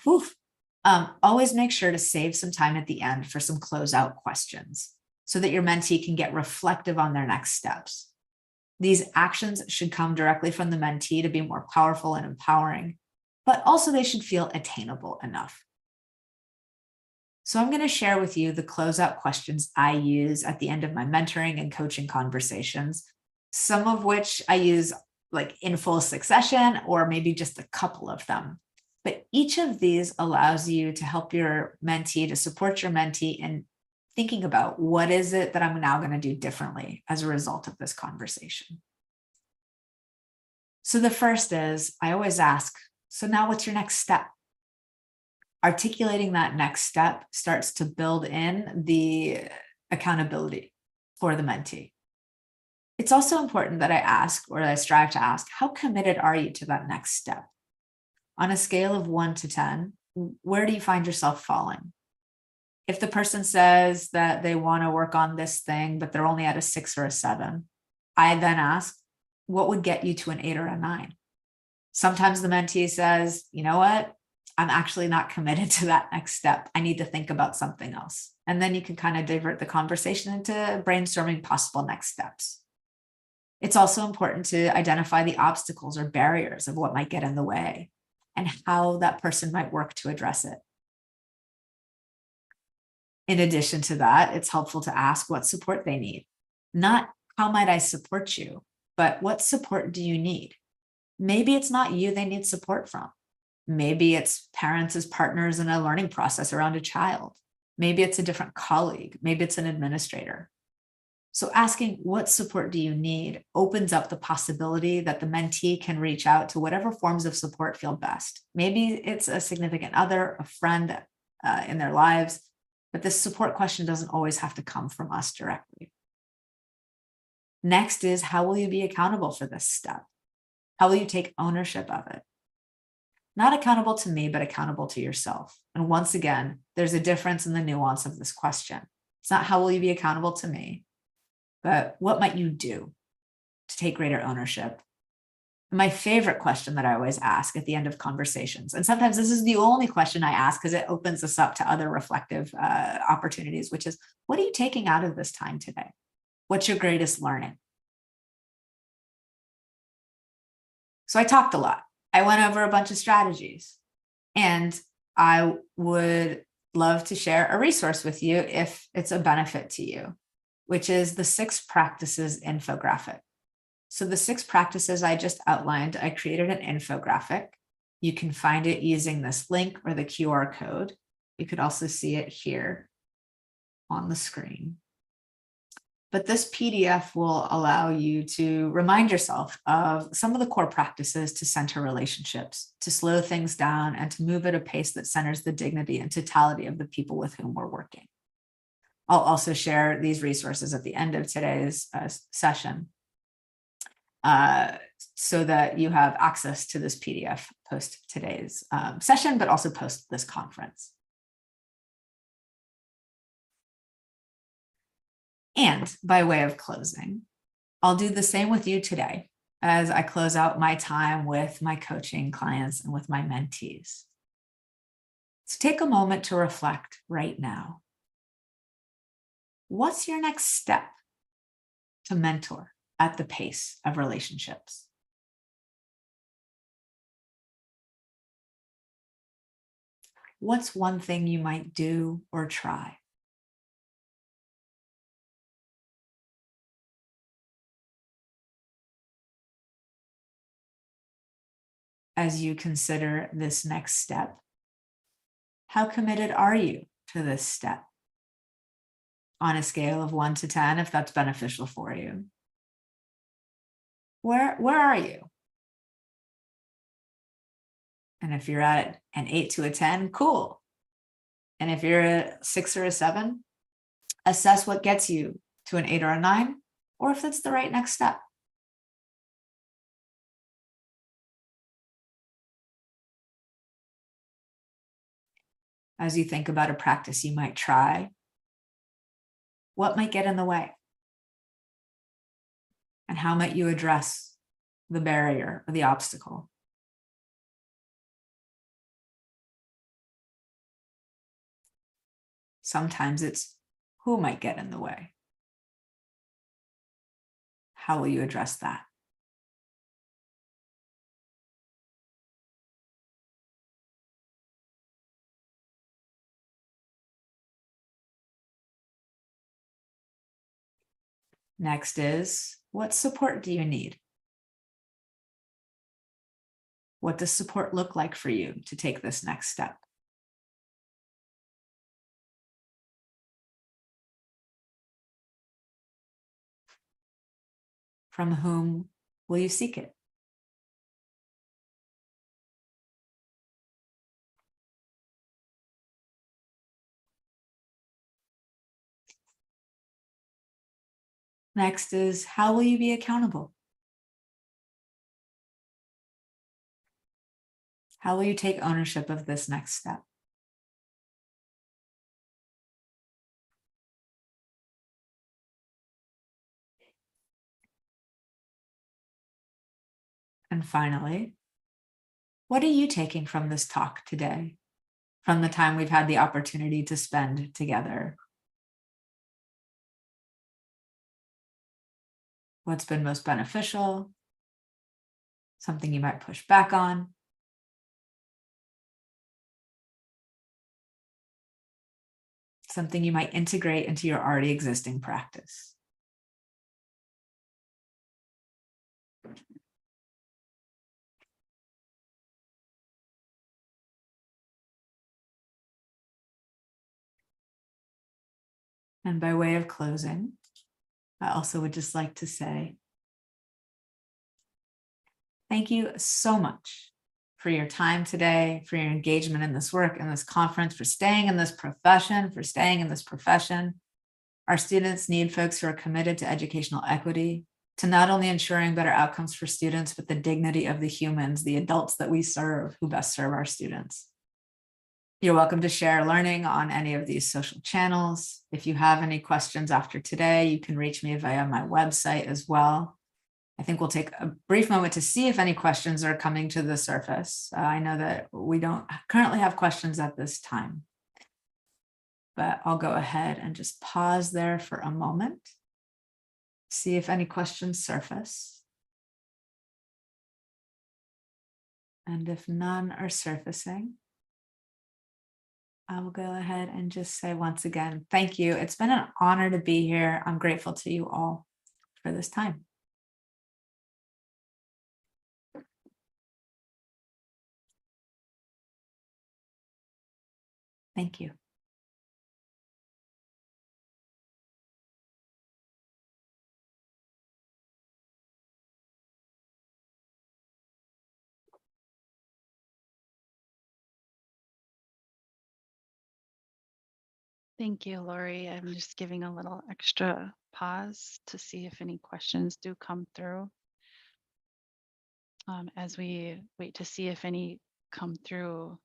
always make sure to save some time at the end for some closeout questions so that your mentee can get reflective on their next steps. These actions should come directly from the mentee to be more powerful and empowering, but also they should feel attainable enough. So I'm going to share with you the closeout questions I use at the end of my mentoring and coaching conversations, some of which I use like in full succession, or maybe just a couple of them. But each of these allows you to help your mentee, to support your mentee in thinking about what is it that I'm now going to do differently as a result of this conversation. So the first is, I always ask, so now what's your next step? Articulating that next step starts to build in the accountability for the mentee. It's also important that I ask, or that I strive to ask, how committed are you to that next step? On a scale of 1 to 10, where do you find yourself falling? If the person says that they want to work on this thing, but they're only at a 6 or a 7, I then ask, what would get you to an 8 or a 9? Sometimes the mentee says, you know what? I'm actually not committed to that next step. I need to think about something else. And then you can kind of divert the conversation into brainstorming possible next steps. It's also important to identify the obstacles or barriers of what might get in the way and how that person might work to address it. In addition to that, it's helpful to ask what support they need. Not how might I support you, but what support do you need? Maybe it's not you they need support from. Maybe it's parents as partners in a learning process around a child. Maybe it's a different colleague. Maybe it's an administrator. So asking what support do you need opens up the possibility that the mentee can reach out to whatever forms of support feel best. Maybe it's a significant other, a friend in their lives, but this support question doesn't always have to come from us directly. Next is, how will you be accountable for this step? How will you take ownership of it? Not accountable to me, but accountable to yourself. And once again, there's a difference in the nuance of this question. It's not how will you be accountable to me, but what might you do to take greater ownership? My favorite question that I always ask at the end of conversations, and sometimes this is the only question I ask because it opens us up to other reflective opportunities, which is, what are you taking out of this time today? What's your greatest learning? So I talked a lot. I went over a bunch of strategies, and I would love to share a resource with you if it's a benefit to you, which is the 6 practices infographic. So the 6 practices I just outlined, I created an infographic. You can find it using this link or the QR code. You could also see it here on the screen. But this PDF will allow you to remind yourself of some of the core practices to center relationships, to slow things down, and to move at a pace that centers the dignity and totality of the people with whom we're working. I'll also share these resources at the end of today's session so that you have access to this PDF post today's session, but also post this conference. And by way of closing, I'll do the same with you today as I close out my time with my coaching clients and with my mentees. So take a moment to reflect right now. What's your next step to mentor at the pace of relationships? What's one thing you might do or try? As you consider this next step, how committed are you to this step? On a scale of 1 to 10, if that's beneficial for you. Where are you? And if you're at an 8 to a 10, cool. And if you're a 6 or a 7, assess what gets you to an 8 or a 9, or if that's the right next step. As you think about a practice you might try, what might get in the way? And how might you address the barrier or the obstacle? Sometimes it's who might get in the way. How will you address that? Next is, what support do you need? What does support look like for you to take this next step? From whom will you seek it? Next is, how will you be accountable? How will you take ownership of this next step? And finally, what are you taking from this talk today, from the time we've had the opportunity to spend together? What's been most beneficial? Something you might push back on? Something you might integrate into your already existing practice? And by way of closing, I also would just like to say, thank you so much for your time today, for your engagement in this work, in this conference, for staying in this profession, Our students need folks who are committed to educational equity, to not only ensuring better outcomes for students, but the dignity of the humans, the adults that we serve who best serve our students. You're welcome to share learning on any of these social channels. If you have any questions after today, you can reach me via my website as well. I think we'll take a brief moment to see if any questions are coming to the surface. I know that we don't currently have questions at this time, but I'll go ahead and just pause there for a moment. See if any questions surface. And if none are surfacing, I will go ahead and just say once again, thank you. It's been an honor to be here. I'm grateful to you all for this time. Thank you. Thank you, Lori. I'm just giving a little extra pause to see if any questions do come through. As we wait to see if any come through,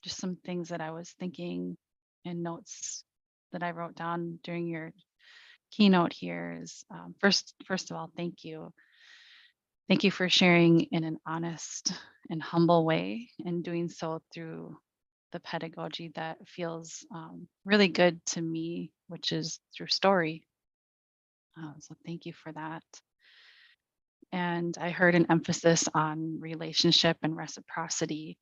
just some things that I was thinking in notes that I wrote down during your keynote here is first of all, thank you. Thank you for sharing in an honest and humble way and doing so through the pedagogy that feels really good to me, which is through story. So thank you for that. And I heard an emphasis on relationship and reciprocity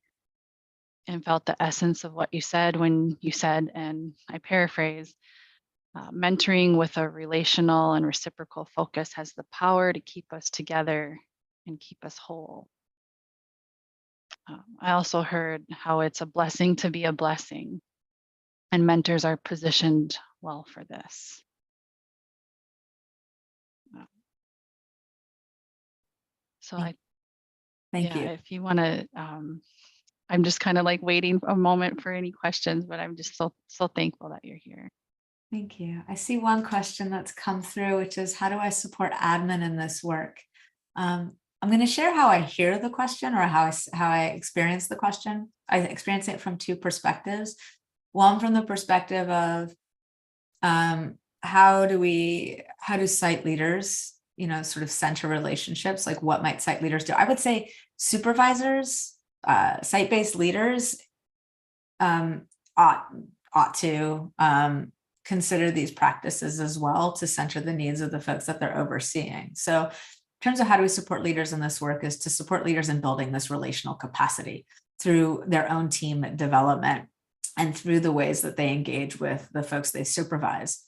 and felt the essence of what you said when you said, and I paraphrase, mentoring with a relational and reciprocal focus has the power to keep us together and keep us whole. I also heard how it's a blessing to be a blessing, and mentors are positioned well for this. So Thank you. If you want to, I'm just kind of like waiting a moment for any questions, but I'm just so thankful that you're here. Thank you. I see one question that's come through, which is, how do I support admin in this work? I'm going to share how I hear the question or how I experience the question. I experience it from two perspectives. One from the perspective of how do site leaders, sort of center relationships, like what might site leaders do? I would say supervisors, site-based leaders ought to consider these practices as well to center the needs of the folks that they're overseeing. So in terms of how do we support leaders in this work is to support leaders in building this relational capacity through their own team development and through the ways that they engage with the folks they supervise.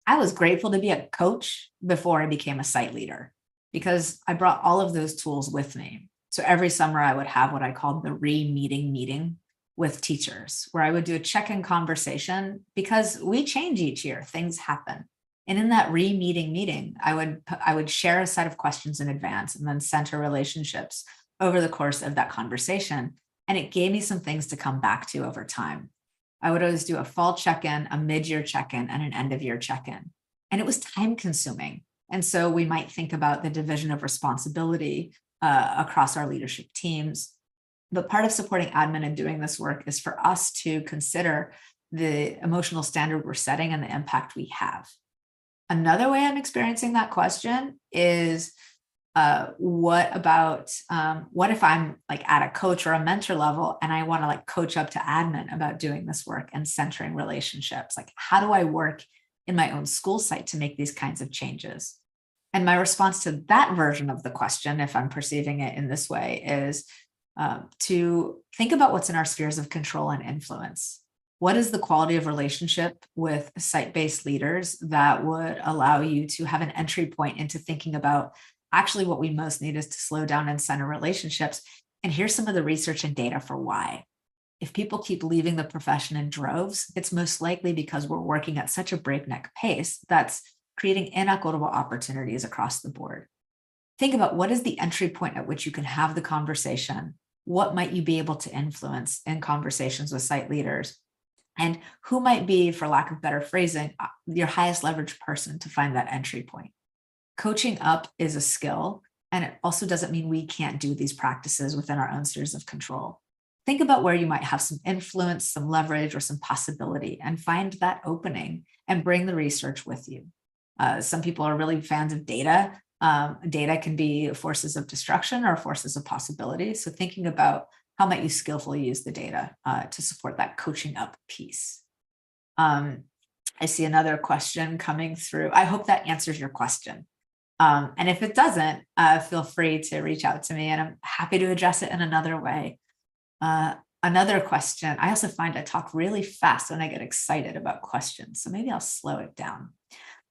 I was grateful to be a coach before I became a site leader because I brought all of those tools with me. So every summer I would have what I called the meeting with teachers, where I would do a check-in conversation because we change each year, things happen. And in that meeting, I would share a set of questions in advance and then center relationships over the course of that conversation. And it gave me some things to come back to over time. I would always do a fall check-in, a mid-year check-in, and an end-of-year check-in. And it was time consuming. And so we might think about the division of responsibility across our leadership teams. But part of supporting admin and doing this work is for us to consider the emotional standard we're setting and the impact we have. Another way I'm experiencing that question is, what if I'm like at a coach or a mentor level and I want to like coach up to admin about doing this work and centering relationships? Like, how do I work in my own school site to make these kinds of changes? And my response to that version of the question, if I'm perceiving it in this way, is to think about what's in our spheres of control and influence. What is the quality of relationship with site-based leaders that would allow you to have an entry point into thinking about actually what we most need is to slow down and center relationships? And here's some of the research and data for why. If people keep leaving the profession in droves, it's most likely because we're working at such a breakneck pace that's creating inequitable opportunities across the board. Think about what is the entry point at which you can have the conversation. What might you be able to influence in conversations with site leaders? And who might be, for lack of better phrasing, your highest leverage person to find that entry point? Coaching up is a skill, and it also doesn't mean we can't do these practices within our own spheres of control. Think about where you might have some influence, some leverage, or some possibility, and find that opening and bring the research with you. Some people are really fans of data. Data can be forces of destruction or forces of possibility. So thinking about how might you skillfully use the data to support that coaching up piece. I see another question coming through. I hope that answers your question. And if it doesn't, feel free to reach out to me, and I'm happy to address it in another way. Another question, I also find I talk really fast when I get excited about questions, so maybe I'll slow it down.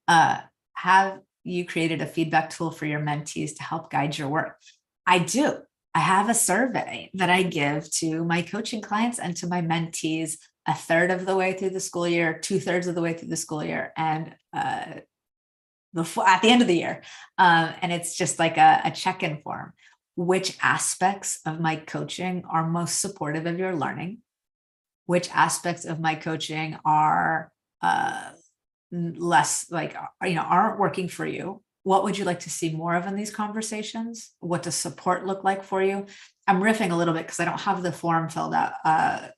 Have you created a feedback tool for your mentees to help guide your work? I do. I have a survey that I give to my coaching clients and to my mentees a third of the way through the school year, 2/3 of the way through the school year, and at the end of the year. And it's just like a check-in form. Which aspects of my coaching are most supportive of your learning? Which aspects of my coaching are less like, aren't working for you? What would you like to see more of in these conversations? What does support look like for you? I'm riffing a little bit because I don't have the form filled out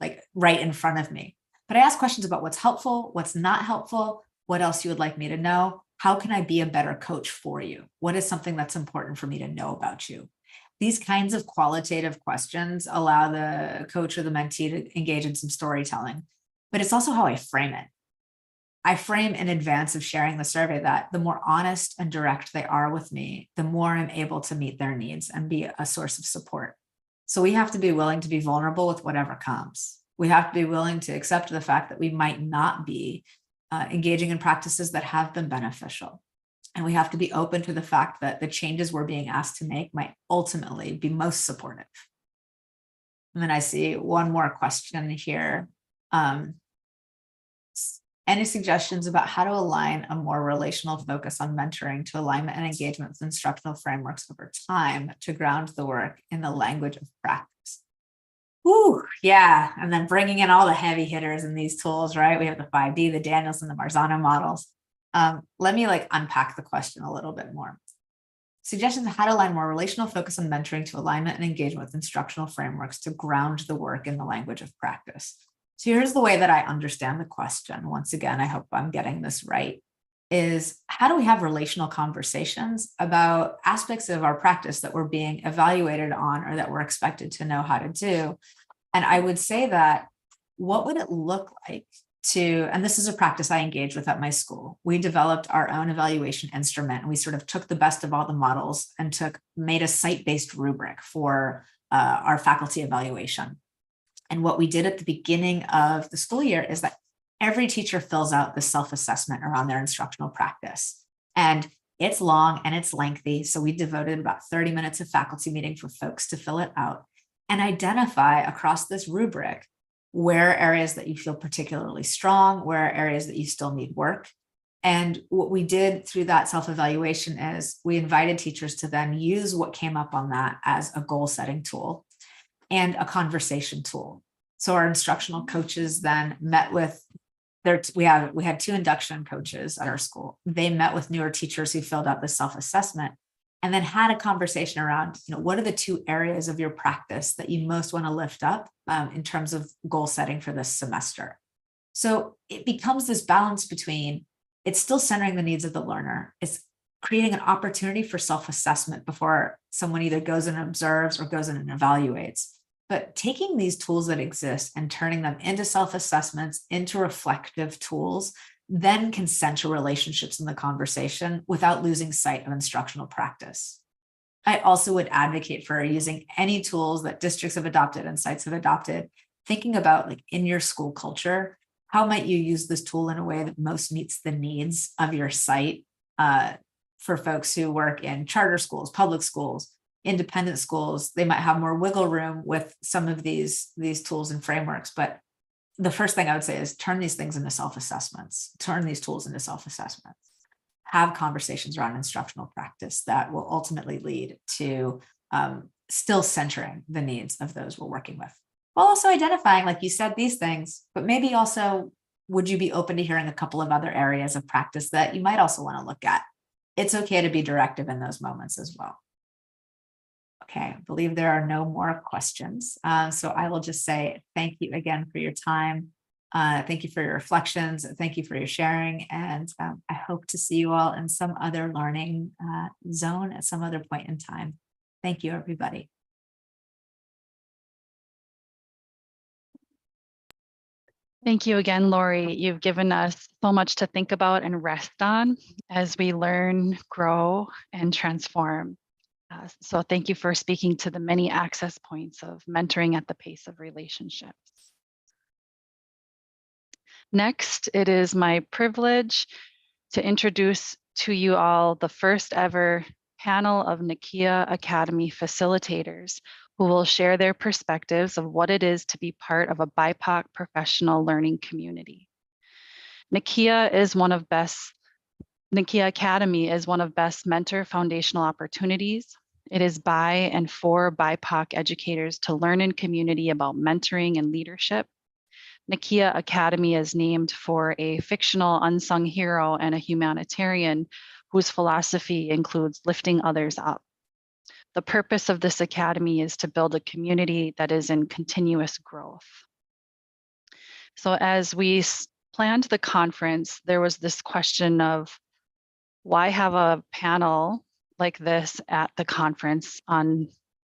like right in front of me. But I ask questions about what's helpful, what's not helpful, what else you would like me to know. How can I be a better coach for you? What is something that's important for me to know about you? These kinds of qualitative questions allow the coach or the mentee to engage in some storytelling, but it's also how I frame it. I frame in advance of sharing the survey that the more honest and direct they are with me, the more I'm able to meet their needs and be a source of support. So we have to be willing to be vulnerable with whatever comes. We have to be willing to accept the fact that we might not be engaging in practices that have been beneficial. And we have to be open to the fact that the changes we're being asked to make might ultimately be most supportive. And then I see one more question here. Any suggestions about how to align a more relational focus on mentoring to alignment and engagement with instructional frameworks over time to ground the work in the language of practice? Ooh, yeah. And then bringing in all the heavy hitters in these tools, right? We have the 5D, the Daniels, and the Marzano models. Let me unpack the question a little bit more. Suggestions on how to align more relational focus on mentoring to alignment and engagement with instructional frameworks to ground the work in the language of practice. So here's the way that I understand the question. Once again, I hope I'm getting this right, is how do we have relational conversations about aspects of our practice that we're being evaluated on or that we're expected to know how to do? And I would say that what would it look like to, and this is a practice I engage with at my school. We developed our own evaluation instrument, and we sort of took the best of all the models and made a site-based rubric for our faculty evaluation. And what we did at the beginning of the school year is that every teacher fills out the self-assessment around their instructional practice. And it's long and it's lengthy. So we devoted about 30 minutes of faculty meeting for folks to fill it out and identify across this rubric where areas that you feel particularly strong, where areas that you still need work. And what we did through that self-evaluation is we invited teachers to then use what came up on that as a goal-setting tool and a conversation tool. So our instructional coaches then met with we had 2 induction coaches at our school. They met with newer teachers who filled out the self-assessment and then had a conversation around, what are the 2 areas of your practice that you most want to lift up in terms of goal setting for this semester. So it becomes this balance between it's still centering the needs of the learner. It's creating an opportunity for self-assessment before someone either goes and observes or goes in and evaluates. But taking these tools that exist and turning them into self-assessments, into reflective tools, then can center relationships in the conversation without losing sight of instructional practice. I also would advocate for using any tools that districts have adopted and sites have adopted, thinking about in your school culture, how might you use this tool in a way that most meets the needs of your site for folks who work in charter schools, public schools, independent schools. They might have more wiggle room with some of these tools and frameworks. But the first thing I would say is turn these things into self-assessments, turn these tools into self-assessments, have conversations around instructional practice that will ultimately lead to still centering the needs of those we're working with. While also identifying, like you said, these things, but maybe also, would you be open to hearing a couple of other areas of practice that you might also want to look at? it's okay to be directive in those moments as well. Okay, I believe there are no more questions. So I will just say thank you again for your time. Thank you for your reflections. Thank you for your sharing. And I hope to see you all in some other learning zone at some other point in time. Thank you, everybody. Thank you again, Lori. You've given us so much to think about and rest on as we learn, grow, and transform. So thank you for speaking to the many access points of mentoring at the pace of relationships. Next, it is my privilege to introduce to you all the first ever panel of NAKIA Academy facilitators who will share their perspectives of what it is to be part of a BIPOC professional learning community. NAKIA Academy is one of BEST mentor foundational opportunities. It is by and for BIPOC educators to learn in community about mentoring and leadership. NAKIA Academy is named for a fictional unsung hero and a humanitarian whose philosophy includes lifting others up. The purpose of this academy is to build a community that is in continuous growth. So as we planned the conference, there was this question of why have a panel like this at the conference on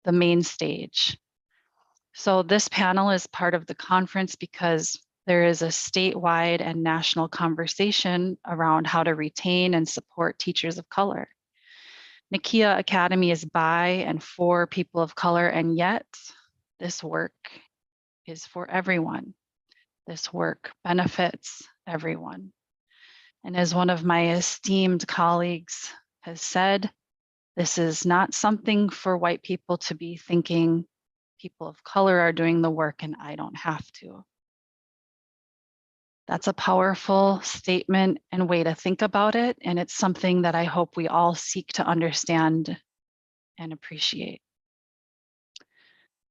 the main stage? So this panel is part of the conference because there is a statewide and national conversation around how to retain and support teachers of color. NAKIA Academy is by and for people of color, and yet this work is for everyone. This work benefits everyone. And as one of my esteemed colleagues has said, this is not something for white people to be thinking people of color are doing the work and I don't have to. That's a powerful statement and way to think about it. And it's something that I hope we all seek to understand and appreciate.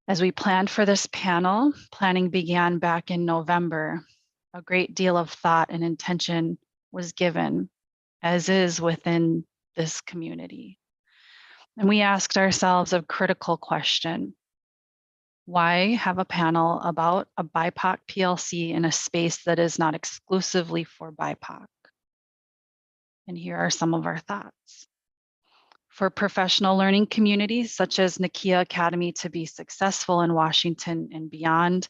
As we planned for this panel, planning began back in November. A great deal of thought and intention was given, as is within this community. And we asked ourselves a critical question. Why have a panel about a BIPOC PLC in a space that is not exclusively for BIPOC? And here are some of our thoughts. For professional learning communities such as NAKIA Academy to be successful in Washington and beyond,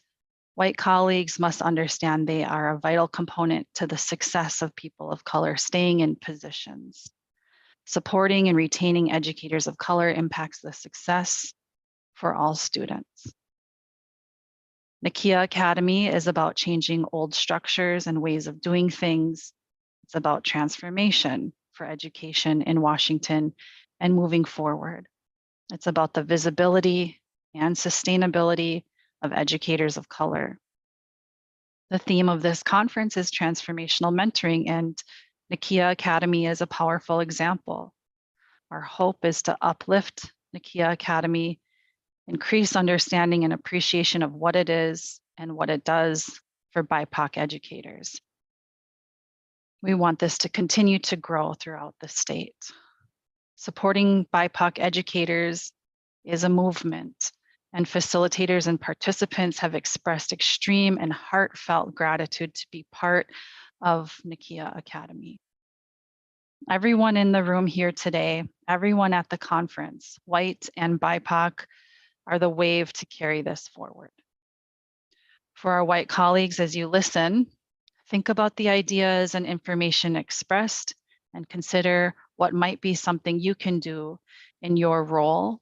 white colleagues must understand they are a vital component to the success of people of color staying in positions. Supporting and retaining educators of color impacts the success for all students. NAKIA Academy is about changing old structures and ways of doing things. It's about transformation for education in Washington and moving forward. It's about the visibility and sustainability of educators of color. The theme of this conference is transformational mentoring, and NAKIA Academy is a powerful example. Our hope is to uplift NAKIA Academy, increase understanding and appreciation of what it is and what it does for BIPOC educators. We want this to continue to grow throughout the state. Supporting BIPOC educators is a movement, and facilitators and participants have expressed extreme and heartfelt gratitude to be part of NAKIA Academy. Everyone in the room here today, everyone at the conference, white and BIPOC, are the wave to carry this forward. For our white colleagues, as you listen, think about the ideas and information expressed and consider what might be something you can do in your role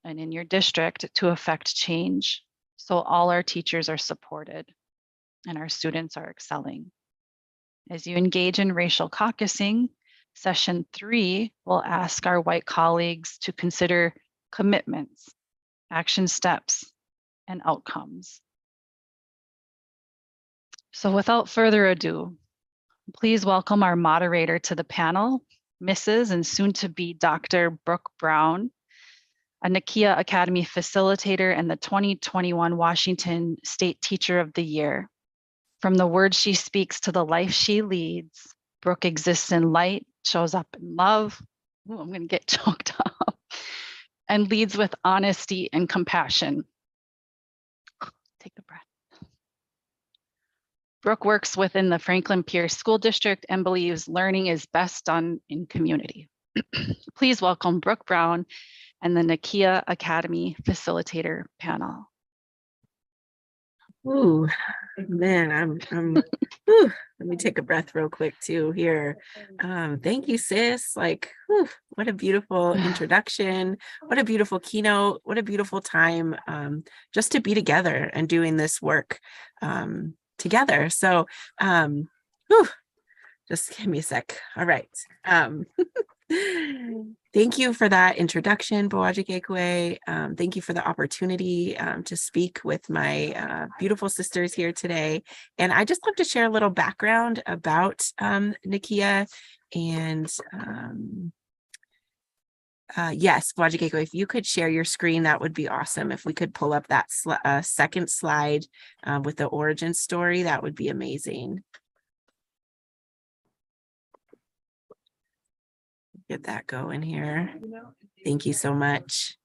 and in your district to affect change so all our teachers are supported and our students are excelling. As you engage in racial caucusing, session 3 will ask our white colleagues to consider commitments, action steps, and outcomes. So without further ado, please welcome our moderator to the panel, Mrs. and soon to be Dr. Brooke Brown, a NAKIA Academy facilitator and the 2021 Washington State Teacher of the Year. From the words she speaks to the life she leads, Brooke exists in light, shows up in love. Ooh, I'm going to get choked up. And leads with honesty and compassion. Take a breath. Brooke works within the Franklin Pierce School District and believes learning is best done in community. Please welcome Brooke Brown and the NAKIA Academy Facilitator panel. Ooh, man, whew, let me take a breath real quick too here. Thank you, sis. Like, whew, what a beautiful introduction. What a beautiful keynote. What a beautiful time just to be together and doing this work together. So, whew, just give me a sec. All right. Thank you for that introduction, Bawaajigekwe. Thank you for the opportunity to speak with my beautiful sisters here today. And I just love to share a little background about NAKIA. And yes, Bawaajigekwe, if you could share your screen, that would be awesome. If we could pull up that second slide with the origin story, that would be amazing. Get that going here. Thank you so much.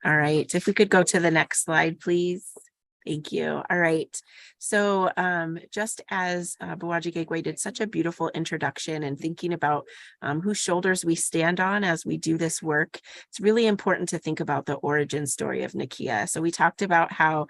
All right, if we could go to the next slide, please. Thank you. All right. So just as Bawaajigekwe did such a beautiful introduction and thinking about whose shoulders we stand on as we do this work, it's really important to think about the origin story of NAKIA. So we talked about how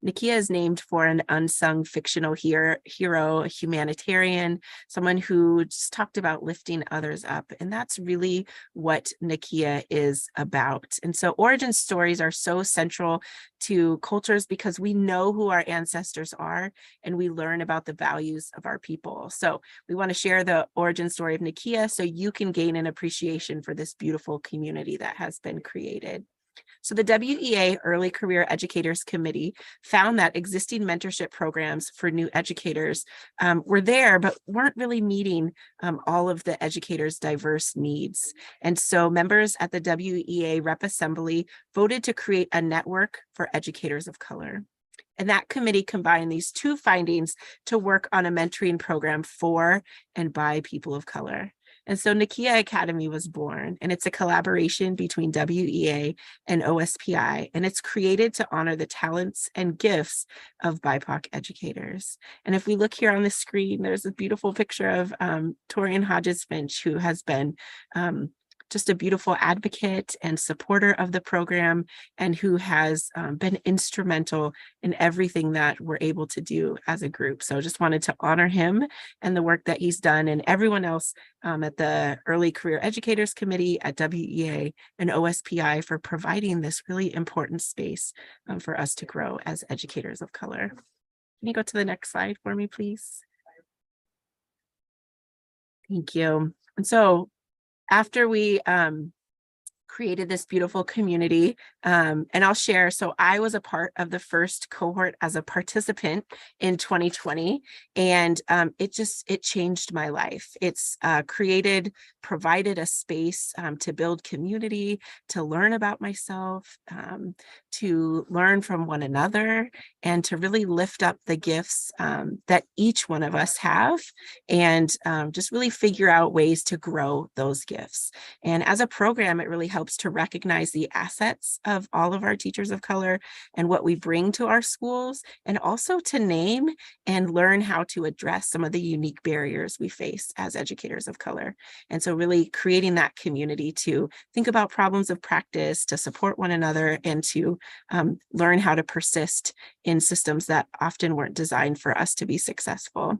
NAKIA is named for an unsung fictional hero, a humanitarian, someone who just talked about lifting others up. And that's really what NAKIA is about. And so origin stories are so central to cultures because we know who our ancestors are and we learn about the values of our people. So we want to share the origin story of NAKIA so you can gain an appreciation for this beautiful community that has been created. So the WEA Early Career Educators Committee found that existing mentorship programs for new educators were there, but weren't really meeting all of the educators' diverse needs. And so members at the WEA Rep Assembly voted to create a network for educators of color. And that committee combined these two findings to work on a mentoring program for and by people of color. And so NAKIA Academy was born, and it's a collaboration between WEA and OSPI, and it's created to honor the talents and gifts of BIPOC educators. And if we look here on the screen, there's a beautiful picture of Torian Hodges Finch, who has been just a beautiful advocate and supporter of the program, and who has been instrumental in everything that we're able to do as a group. So just wanted to honor him and the work that he's done, and everyone else at the Early Career Educators Committee at WEA and OSPI for providing this really important space for us to grow as educators of color. Can you go to the next slide for me, please? Thank you. And so after we created this beautiful community, and I'll share, so I was a part of the first cohort as a participant in 2020, and it changed my life. It's provided a space to build community, to learn about myself, to learn from one another, and to really lift up the gifts that each one of us have, and just really figure out ways to grow those gifts. And as a program, it really helps to recognize the assets of all of our teachers of color and what we bring to our schools, and also to name and learn how to address some of the unique barriers we face as educators of color. And so really creating that community to think about problems of practice, to support one another, and to learn how to persist in systems that often weren't designed for us to be successful.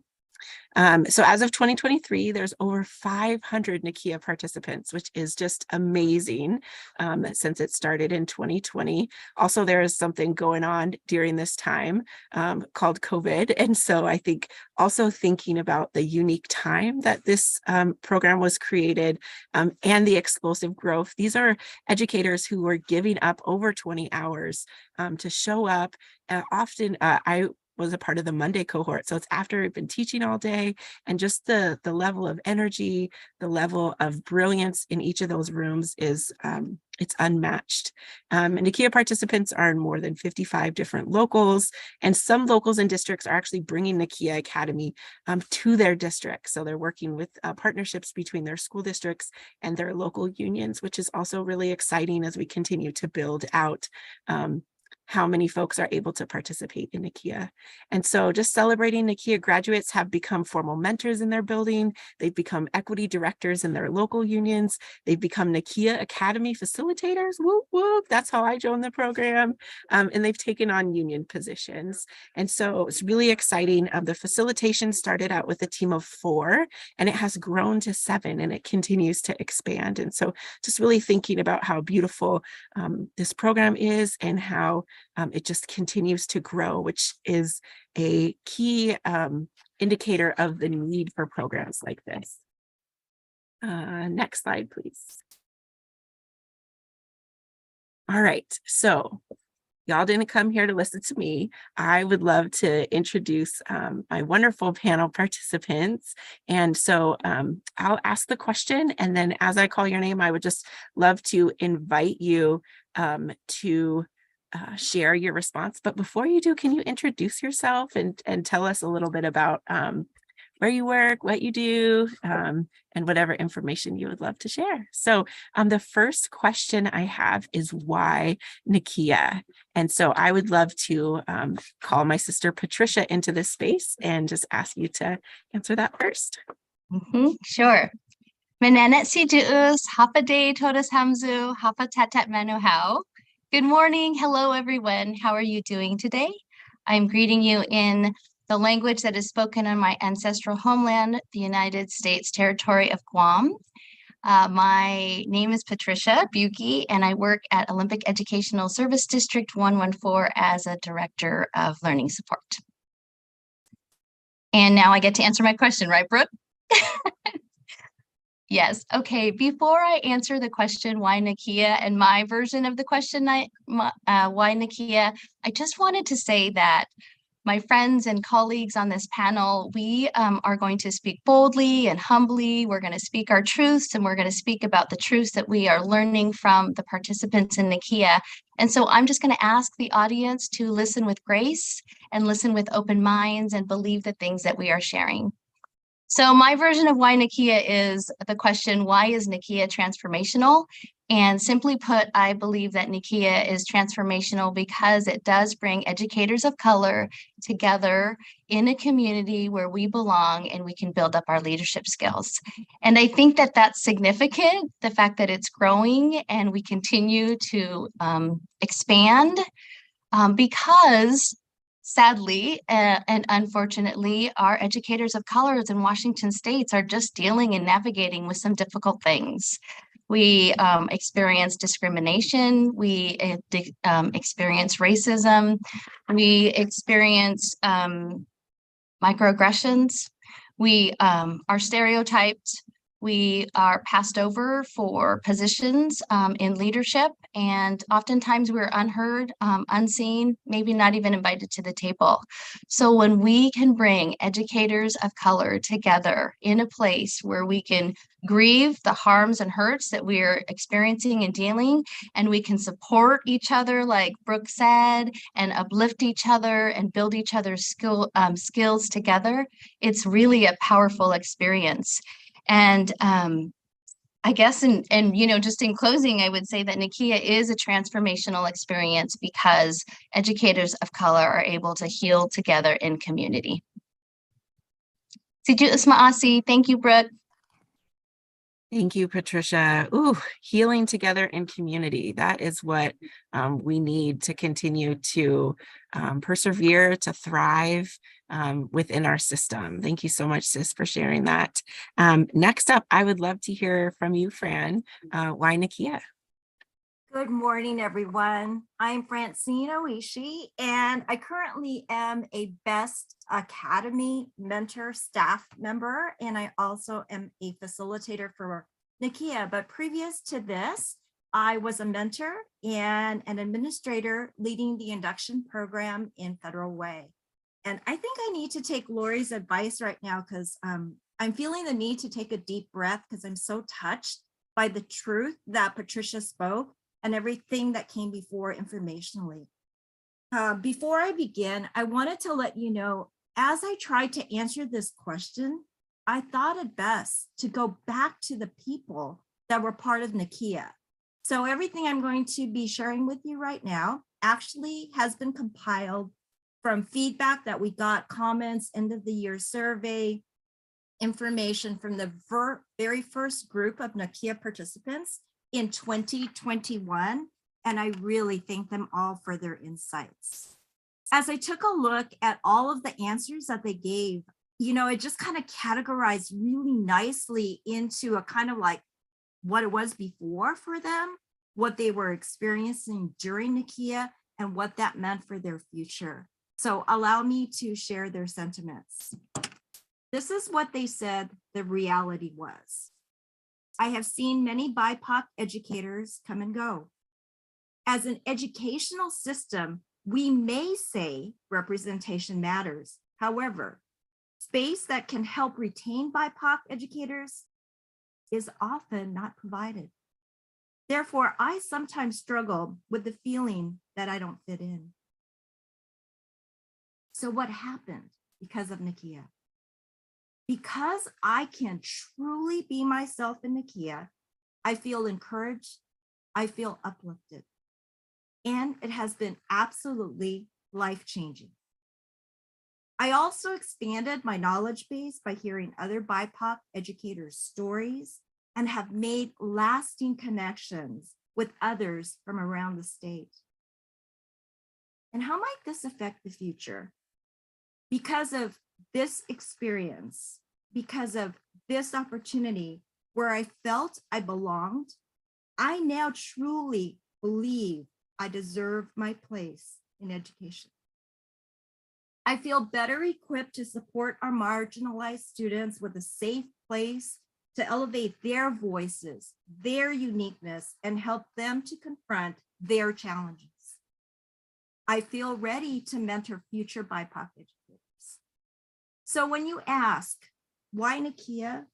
So as of 2023, there's over 500 NAKIA participants, which is just amazing since it started in 2020. Also, there is something going on during this time called COVID. And so I think also thinking about the unique time that this program was created and the explosive growth. These are educators who were giving up over 20 hours to show up. Often I was a part of the Monday cohort. So it's after we've been teaching all day, and just the level of energy, the level of brilliance in each of those rooms is it's unmatched. And NAKIA participants are in more than 55 different locals, and some locals and districts are actually bringing NAKIA Academy to their districts. So they're working with partnerships between their school districts and their local unions, which is also really exciting as we continue to build out how many folks are able to participate in NAKIA. And so just celebrating, NAKIA graduates have become formal mentors in their building. They've become equity directors in their local unions. They've become NAKIA Academy facilitators. Whoop, whoop. That's how I joined the program. And they've taken on union positions. And so it's really exciting. The facilitation started out with a team of 4, and it has grown to 7, and it continues to expand. And so just really thinking about how beautiful this program is, and how it just continues to grow, which is a key indicator of the need for programs like this. Next slide, please. All right, so y'all didn't come here to listen to me. I would love to introduce my wonderful panel participants. And so I'll ask the question, and then as I call your name, I would just love to invite you to share your response. But before you do, can you introduce yourself and tell us a little bit about where you work, what you do, and whatever information you would love to share. So the first question I have is, why NAKIA? And so I would love to call my sister Patricia into this space and just ask you to answer that first. Sure. Menenet si duus, hapa day todas hamzu, hapa tatat manu hao. Good morning. Hello, everyone. How are you doing today? I'm greeting you in the language that is spoken on my ancestral homeland, the United States territory of Guam. My name is Patricia Beuke, and I work at Olympic Educational Service District 114 as a Director of Learning Support. And now I get to answer my question, right, Brooke? Yes. Okay. Before I answer the question, why NAKIA, and my version of the question, why NAKIA, I just wanted to say that my friends and colleagues on this panel, we are going to speak boldly and humbly. We're going to speak our truths, and we're going to speak about the truths that we are learning from the participants in NAKIA. And so I'm just going to ask the audience to listen with grace and listen with open minds and believe the things that we are sharing. So my version of why NAKIA is the question, why is NAKIA transformational? And simply put, I believe that NAKIA is transformational because it does bring educators of color together in a community where we belong, and we can build up our leadership skills. And I think that that's significant, the fact that it's growing and we continue to expand because sadly, and unfortunately, our educators of color in Washington states are just dealing and navigating with some difficult things. We experience discrimination, we experience racism, we experience microaggressions, we are stereotyped, we are passed over for positions in leadership, and oftentimes we're unheard, unseen, maybe not even invited to the table. So when we can bring educators of color together in a place where we can grieve the harms and hurts that we're experiencing and dealing, and we can support each other, like Brooke said, and uplift each other and build each other's skills together, it's really a powerful experience. And I guess, and you know, just in closing, I would say that NAKIA is a transformational experience because educators of color are able to heal together in community. Thank you, Brooke. Thank you, Patricia. Ooh, healing together in community. That is what we need to continue to persevere, to thrive within our system. Thank you so much, sis, for sharing that. Next up, I would love to hear from you, Fran. Why NAKIA? Good morning, everyone. I'm Francine Oishi, and I currently am a BEST Academy mentor staff member, and I also am a facilitator for NAKIA. But previous to this, I was a mentor and an administrator leading the induction program in Federal Way. And I think I need to take Lori's advice right now because I'm feeling the need to take a deep breath because I'm so touched by the truth that Patricia spoke and everything that came before informationally. Before I begin, I wanted to let you know, as I tried to answer this question, I thought it best to go back to the people that were part of NAKIA. So everything I'm going to be sharing with you right now actually has been compiled from feedback that we got, comments, end of the year survey, information from the very first group of NAKIA participants in 2021. And I really thank them all for their insights. As I took a look at all of the answers that they gave, you know, it just kind of categorized really nicely into a kind of like what it was before for them, what they were experiencing during NAKIA, and what that meant for their future. So allow me to share their sentiments. This is what they said the reality was. I have seen many BIPOC educators come and go. As an educational system, we may say representation matters. However, space that can help retain BIPOC educators is often not provided. Therefore, I sometimes struggle with the feeling that I don't fit in. So what happened because of NAKIA? Because I can truly be myself in NAKIA, I feel encouraged, I feel uplifted, and it has been absolutely life-changing. I also expanded my knowledge base by hearing other BIPOC educators' stories and have made lasting connections with others from around the state. And how might this affect the future? Because of this experience, because of this opportunity where I felt I belonged, I now truly believe I deserve my place in education. I feel better equipped to support our marginalized students with a safe place to elevate their voices, their uniqueness, and help them to confront their challenges. I feel ready to mentor future BIPOC educators. So when you ask, why NAKIA?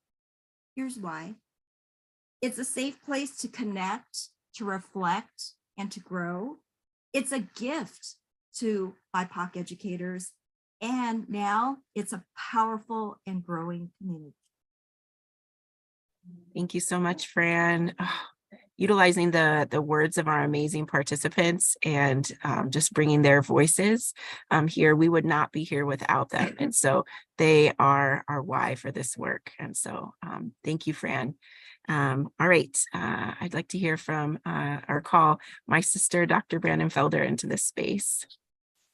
Here's why. It's a safe place to connect, to reflect, and to grow. It's a gift to BIPOC educators, and now it's a powerful and growing community. Thank you so much, Fran. Utilizing the words of our amazing participants and just bringing their voices here. We would not be here without them. And so they are our why for this work. And so thank you, Fran. All right, I'd like to hear from or call my sister, Dr. Brandon-Felder, into this space.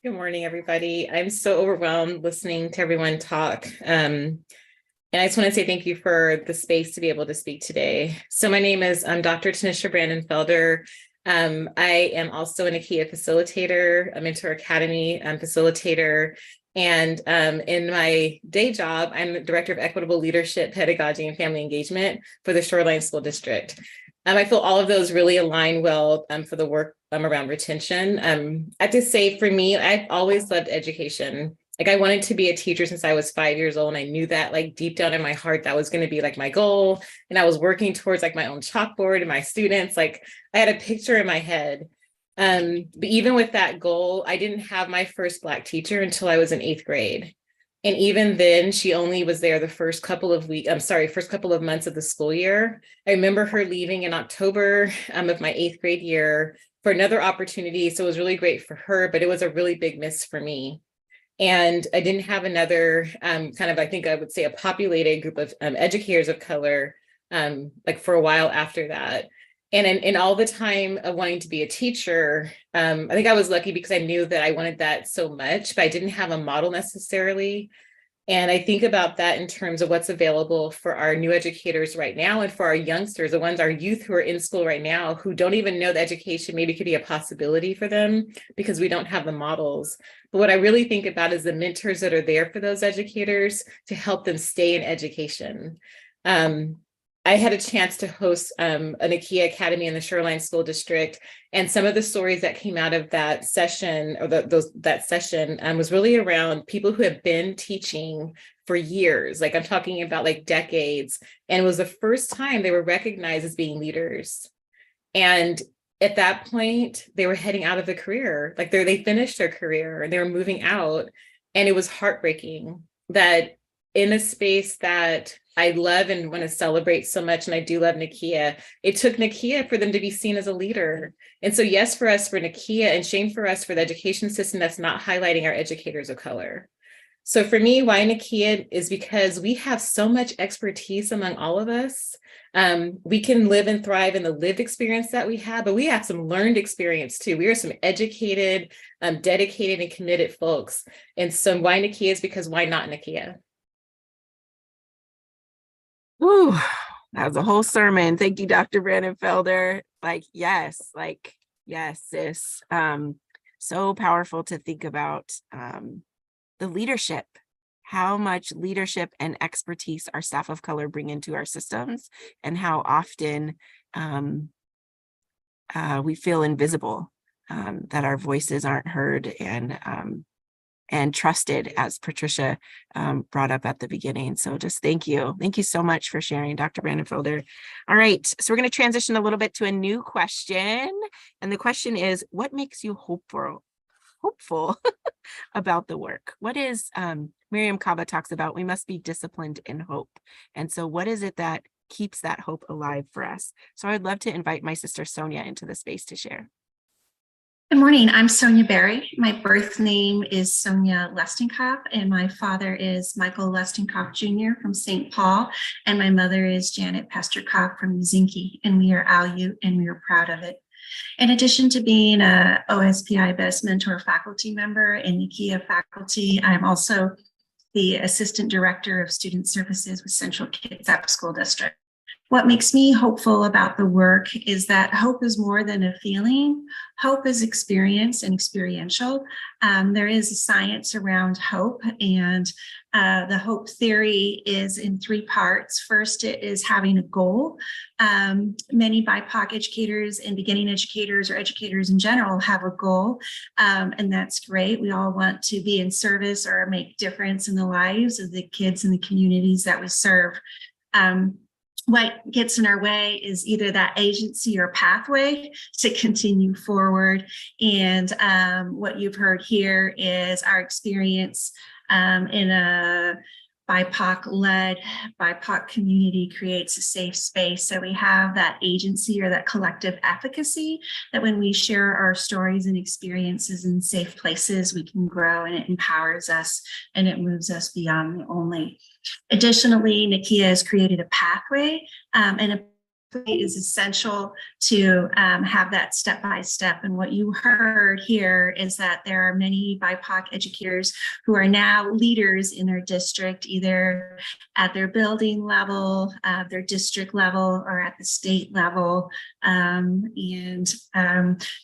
Good morning, everybody. I'm so overwhelmed listening to everyone talk. And I just want to say thank you for the space to be able to speak today. So my name is Dr. Tanisha Brandon-Felder. I am also an NAKIA facilitator, a Mentor Academy facilitator. And in my day job, I'm the Director of Equitable Leadership, Pedagogy, and Family Engagement for the Shoreline School District. I feel all of those really align well for the work around retention. I have to say, for me, I've always loved education. Like, I wanted to be a teacher since I was 5 years old. And I knew that, like, deep down in my heart, that was going to be like my goal. And I was working towards like my own chalkboard and my students. Like, I had a picture in my head. But even with that goal, I didn't have my first Black teacher until I was in 8th grade. And even then, she only was there the first couple of months of the school year. I remember her leaving in October of my 8th grade year for another opportunity. So it was really great for her, but it was a really big miss for me. And I didn't have another kind of, I think I would say, a populated group of educators of color, like, for a while after that. And in all the time of wanting to be a teacher, I think I was lucky because I knew that I wanted that so much, but I didn't have a model necessarily. And I think about that in terms of what's available for our new educators right now and for our youngsters, our youth who are in school right now, who don't even know that education maybe could be a possibility for them because we don't have the models. But what I really think about is the mentors that are there for those educators to help them stay in education. I had a chance to host a NAKIA Academy in the Shoreline School District, and some of the stories that came out of that session, or that session, was really around people who have been teaching for years. Like I'm talking about like decades, and it was the first time they were recognized as being leaders. And at that point, they were heading out of the career. Like they finished their career and they were moving out, and it was heartbreaking that in a space that I love and want to celebrate so much, and I do love NAKIA, it took NAKIA for them to be seen as a leader. And so yes, for us, for NAKIA, and shame for us for the education system that's not highlighting our educators of color. So for me, why NAKIA is because we have so much expertise among all of us. We can live and thrive in the lived experience that we have, but we have some learned experience too. We are some educated, dedicated, and committed folks. And so why NAKIA is because why not NAKIA? Ooh, that was a whole sermon. Thank you, Dr. Brandon-Felder. Yes, sis. So powerful to think about the leadership, how much leadership and expertise our staff of color bring into our systems, and how often we feel invisible, that our voices aren't heard and trusted, as Patricia brought up at the beginning. So just thank you. Thank you so much for sharing, Dr. Brandon-Felder. All right, so we're going to transition a little bit to a new question. And the question is, what makes you hopeful about the work? What is, Miriam Kaba talks about, we must be disciplined in hope. And so what is it that keeps that hope alive for us? So I'd love to invite my sister Sonia into the space to share. Good morning, I'm Sonia Berry. My birth name is Sonia Lestinkopf, and my father is Michael Lestinkopf Jr. from St. Paul, and my mother is Janet Pasterkopf from Zinke, and we are ALU, and we are proud of it. In addition to being a OSPI BEST mentor faculty member and NAKIA faculty, I'm also the Assistant Director of Student Services with Central Kitsap School District. What makes me hopeful about the work is that hope is more than a feeling. Hope is experience and experiential. There is a science around hope, and the hope theory is in 3 parts. First, it is having a goal. Many BIPOC educators and beginning educators, or educators in general, have a goal, and that's great. We all want to be in service or make difference in the lives of the kids and the communities that we serve. What gets in our way is either that agency or pathway to continue forward. And what you've heard here is our experience in a BIPOC-led, BIPOC community creates a safe space. So we have that agency or that collective efficacy that when we share our stories and experiences in safe places, we can grow, and it empowers us and it moves us beyond the only. Additionally, NAKIA has created a pathway, and a pathway is essential to have that step-by-step. And what you heard here is that there are many BIPOC educators who are now leaders in their district, either at their building level, their district level, or at the state level.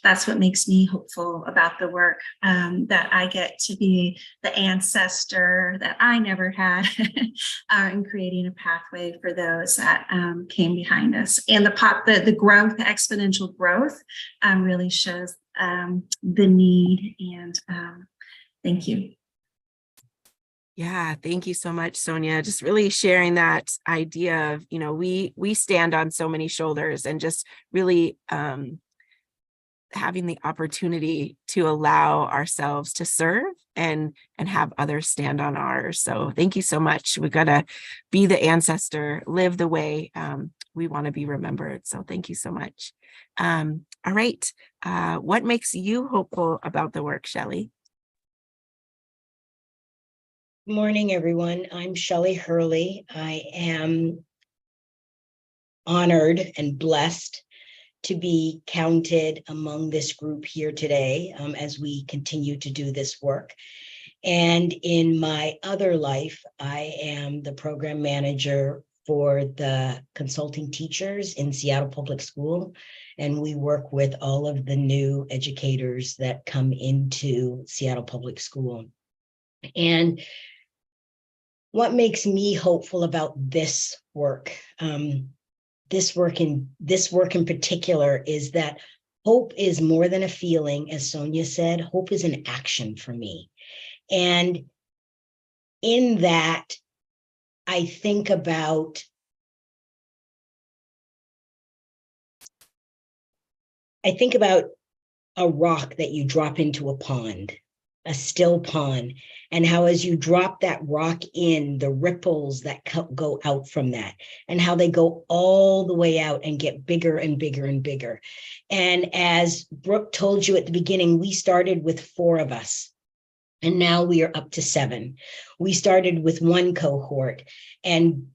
That's what makes me hopeful about the work, that I get to be the ancestor that I never had in creating a pathway for those that came behind us. And the growth, the exponential growth really shows the need, and thank you. Yeah, thank you so much, Sonia. Just really sharing that idea of, we stand on so many shoulders, and just really having the opportunity to allow ourselves to serve and have others stand on ours. So thank you so much. We've got to be the ancestor, live the way we want to be remembered. So thank you so much. All right. What makes you hopeful about the work, Shelly? Good morning, everyone. I'm Shelly Hurley. I am honored and blessed to be counted among this group here today as we continue to do this work. And in my other life, I am the program manager for the consulting teachers in Seattle Public School. And we work with all of the new educators that come into Seattle Public School. And what makes me hopeful about this work? this work in particular is that hope is more than a feeling, as Sonia said. Hope is an action for me. And in that, I think about a rock that you drop into a pond, a still pond, and how as you drop that rock in, the ripples that go out from that, and how they go all the way out and get bigger and bigger and bigger. And as Brooke told you at the beginning, we started with 4 of us, and now we are up to 7. We started with 1 cohort, and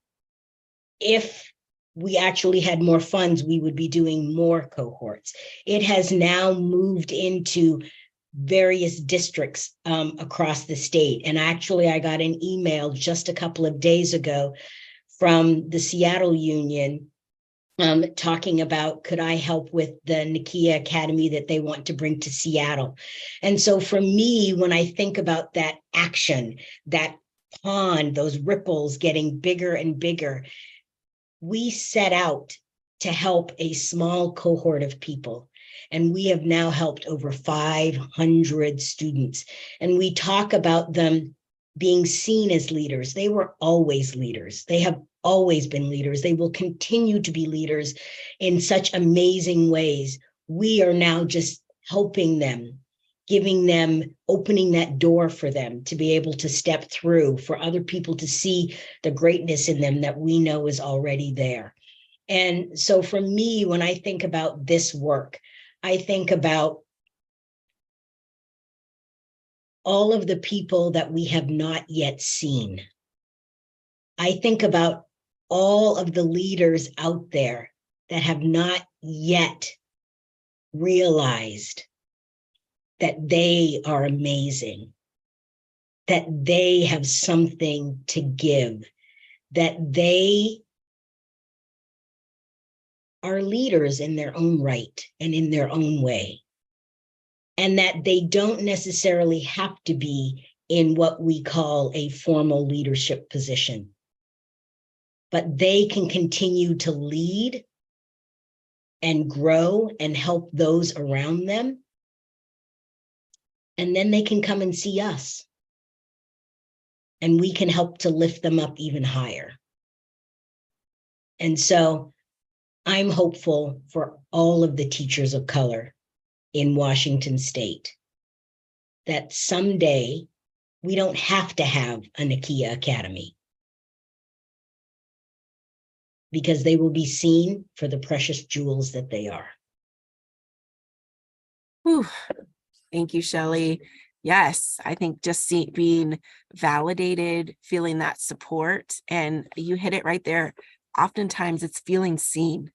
if we actually had more funds, we would be doing more cohorts. It has now moved into various districts across the state. And actually, I got an email just a couple of days ago from the Seattle Union talking about, could I help with the NAKIA Academy that they want to bring to Seattle? And so for me, when I think about that action, that pond, those ripples getting bigger and bigger, we set out to help a small cohort of people. And we have now helped over 500 students. And we talk about them being seen as leaders. They were always leaders. They have always been leaders. They will continue to be leaders in such amazing ways. We are now just helping them, giving them, opening that door for them to be able to step through, for other people to see the greatness in them that we know is already there. And so for me, when I think about this work, I think about all of the people that we have not yet seen. I think about all of the leaders out there that have not yet realized that they are amazing, that they have something to give, that they are leaders in their own right and in their own way, and that they don't necessarily have to be in what we call a formal leadership position, but they can continue to lead and grow and help those around them. And then they can come and see us, and we can help to lift them up even higher. And so I'm hopeful for all of the teachers of color in Washington State that someday we don't have to have a NAKIA Academy, because they will be seen for the precious jewels that they are. Whew. Thank you, Shelly. Yes, I think just being validated, feeling that support, and you hit it right there. Oftentimes it's feeling seen.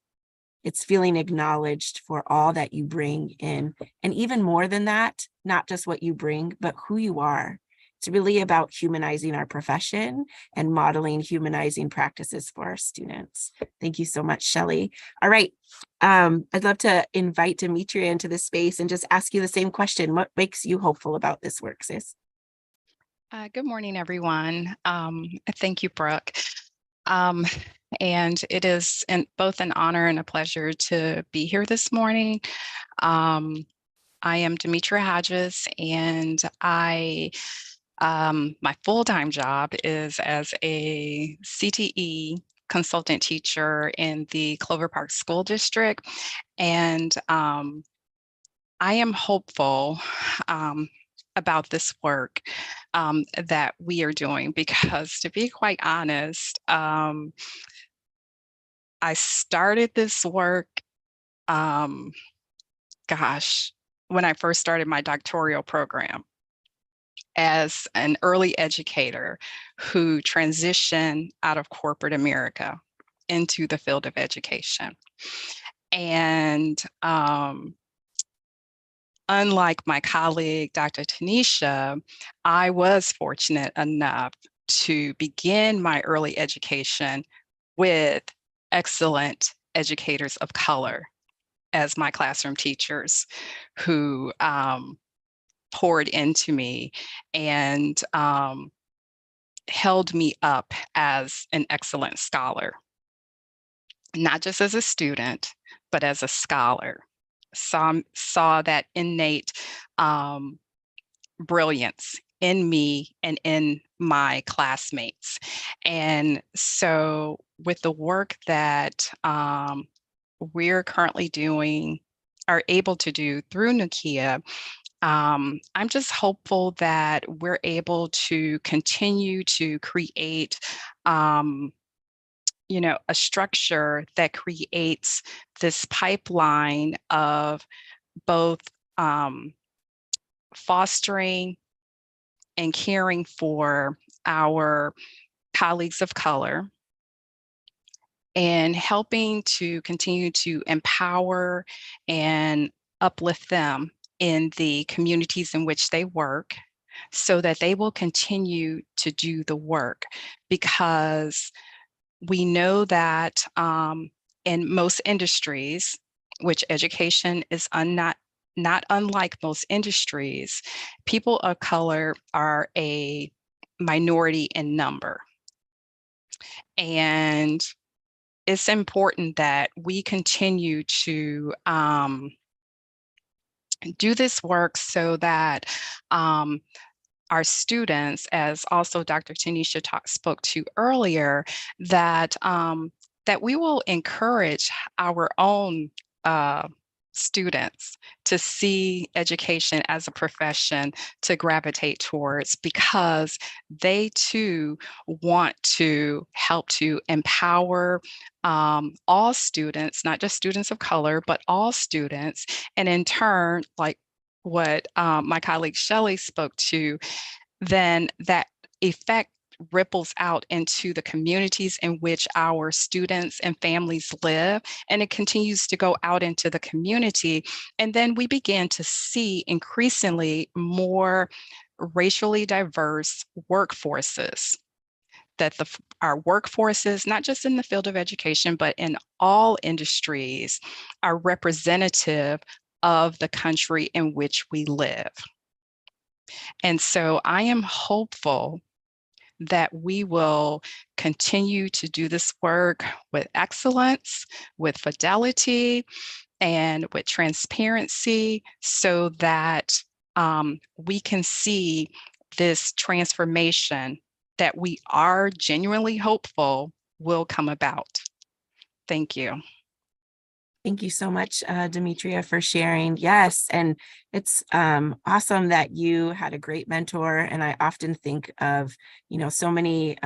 It's feeling acknowledged for all that you bring in. And even more than that, not just what you bring, but who you are. It's really about humanizing our profession and modeling humanizing practices for our students. Thank you so much, Shelly. All right. I'd love to invite Demetria into this space and just ask you the same question. What makes you hopeful about this work, sis? Good morning, everyone. Thank you, Brooke. And it is both an honor and a pleasure to be here this morning. I am Demetricia Hodges, and my full-time job is as a CTE consultant teacher in the Clover Park School District. And I am hopeful about this work that we are doing, because to be quite honest, I started this work, when I first started my doctoral program as an early educator who transitioned out of corporate America into the field of education. And unlike my colleague, Dr. Tanisha, I was fortunate enough to begin my early education with excellent educators of color as my classroom teachers, who poured into me and held me up as an excellent scholar. not just as a student, but as a scholar. Saw that innate brilliance in me and in my classmates. And so with the work that we're currently doing, are able to do through NAKIA, I'm just hopeful that we're able to continue to create a structure that creates this pipeline of both fostering and caring for our colleagues of color and helping to continue to empower and uplift them in the communities in which they work so that they will continue to do the work, because we know that in most industries, which education is not unlike most industries, people of color are a minority in number. And it's important that we continue to do this work so that our students, as also Dr. Tanisha spoke to earlier, that that we will encourage our own students to see education as a profession to gravitate towards, because they too want to help to empower all students, not just students of color, but all students. And in turn, like what my colleague Shelly spoke to, then that effect ripples out into the communities in which our students and families live, and it continues to go out into the community. And then we begin to see increasingly more racially diverse workforces, that our workforces, not just in the field of education, but in all industries, are representative of the country in which we live. And so I am hopeful that we will continue to do this work with excellence, with fidelity, and with transparency, so that we can see this transformation that we are genuinely hopeful will come about. Thank you. Thank you so much, Demetria, for sharing. Yes, and it's awesome that you had a great mentor. And I often think of, so many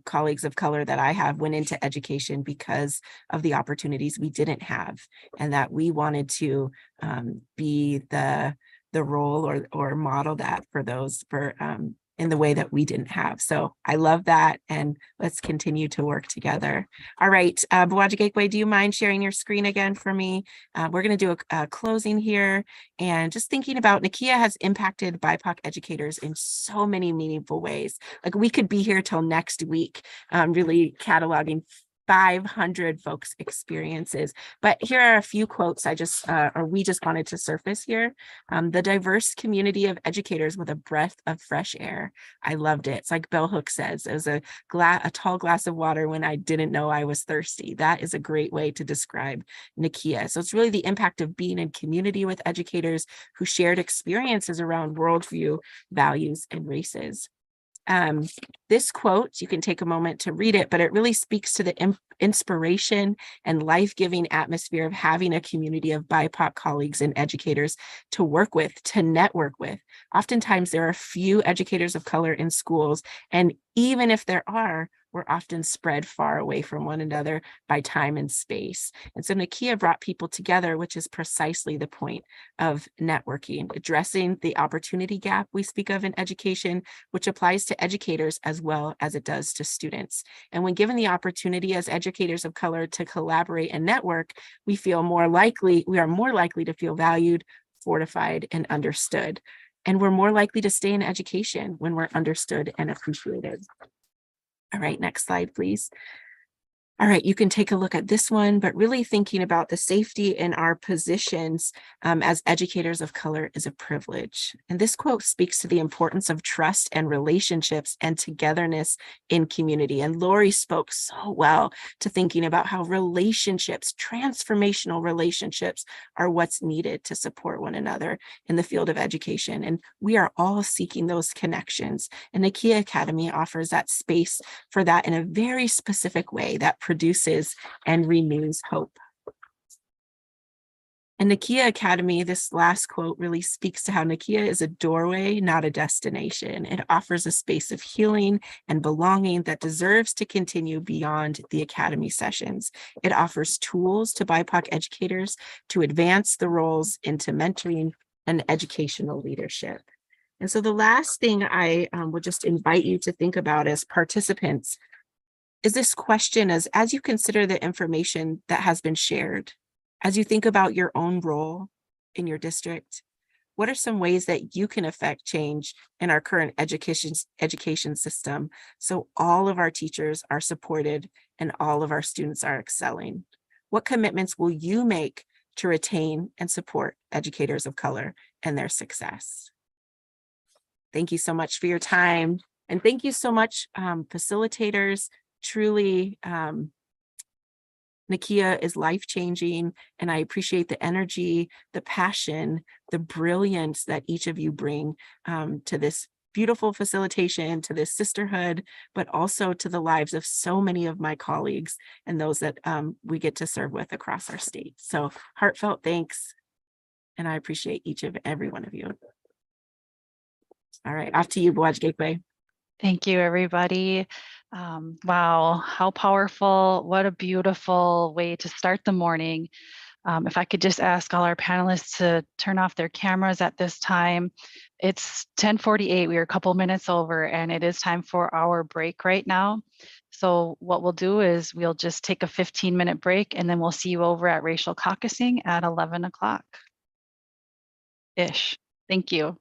colleagues of color that I have went into education because of the opportunities we didn't have, and that we wanted to be the role or model that for those in the way that we didn't have. So I love that, and let's continue to work together. All right, Bawaajigekwe, do you mind sharing your screen again for me? We're going to do a closing here, and just thinking about NAKIA has impacted BIPOC educators in so many meaningful ways. Like, we could be here till next week, really cataloging 500 folks' experiences. But here are a few quotes we just wanted to surface here. The diverse community of educators with a breath of fresh air. I loved it. It's like Bell Hooks says, it was a tall glass of water when I didn't know I was thirsty. That is a great way to describe NAKIA. So it's really the impact of being in community with educators who shared experiences around worldview, values, and races. This quote, you can take a moment to read it, but it really speaks to the inspiration and life-giving atmosphere of having a community of BIPOC colleagues and educators to work with, to network with. Oftentimes, there are few educators of color in schools, and even if there are, we're often spread far away from one another by time and space. And so NAKIA brought people together, which is precisely the point of networking, addressing the opportunity gap we speak of in education, which applies to educators as well as it does to students. And when given the opportunity as educators of color to collaborate and network, we are more likely to feel valued, fortified, and understood. And we're more likely to stay in education when we're understood and appreciated. All right, next slide, please. All right, you can take a look at this one, but really thinking about the safety in our positions as educators of color is a privilege. And this quote speaks to the importance of trust and relationships and togetherness in community. And Lori spoke so well to thinking about how relationships, transformational relationships, are what's needed to support one another in the field of education. And we are all seeking those connections. And NAKIA Academy offers that space for that in a very specific way that produces and renews hope. And NAKIA Academy, this last quote really speaks to how NAKIA is a doorway, not a destination. It offers a space of healing and belonging that deserves to continue beyond the academy sessions. It offers tools to BIPOC educators to advance the roles into mentoring and educational leadership. And so the last thing I would just invite you to think about as participants is this question as you consider the information that has been shared, as you think about your own role in your district, what are some ways that you can affect change in our current education system so all of our teachers are supported and all of our students are excelling? What commitments will you make to retain and support educators of color and their success? Thank you so much for your time. And thank you so much, facilitators. Truly, NAKIA is life-changing, and I appreciate the energy, the passion, the brilliance that each of you bring to this beautiful facilitation, to this sisterhood, but also to the lives of so many of my colleagues and those that we get to serve with across our state. So heartfelt thanks, and I appreciate each of every one of you. All right, off to you, Bawaajigekwe. Thank you, everybody. Wow, how powerful. What a beautiful way to start the morning. If I could just ask all our panelists to turn off their cameras at this time. It's 10:48, we are a couple minutes over, and it is time for our break right now. So what we'll do is we'll just take a 15-minute break, and then we'll see you over at Racial Caucusing at 11 o'clock-ish. Thank you.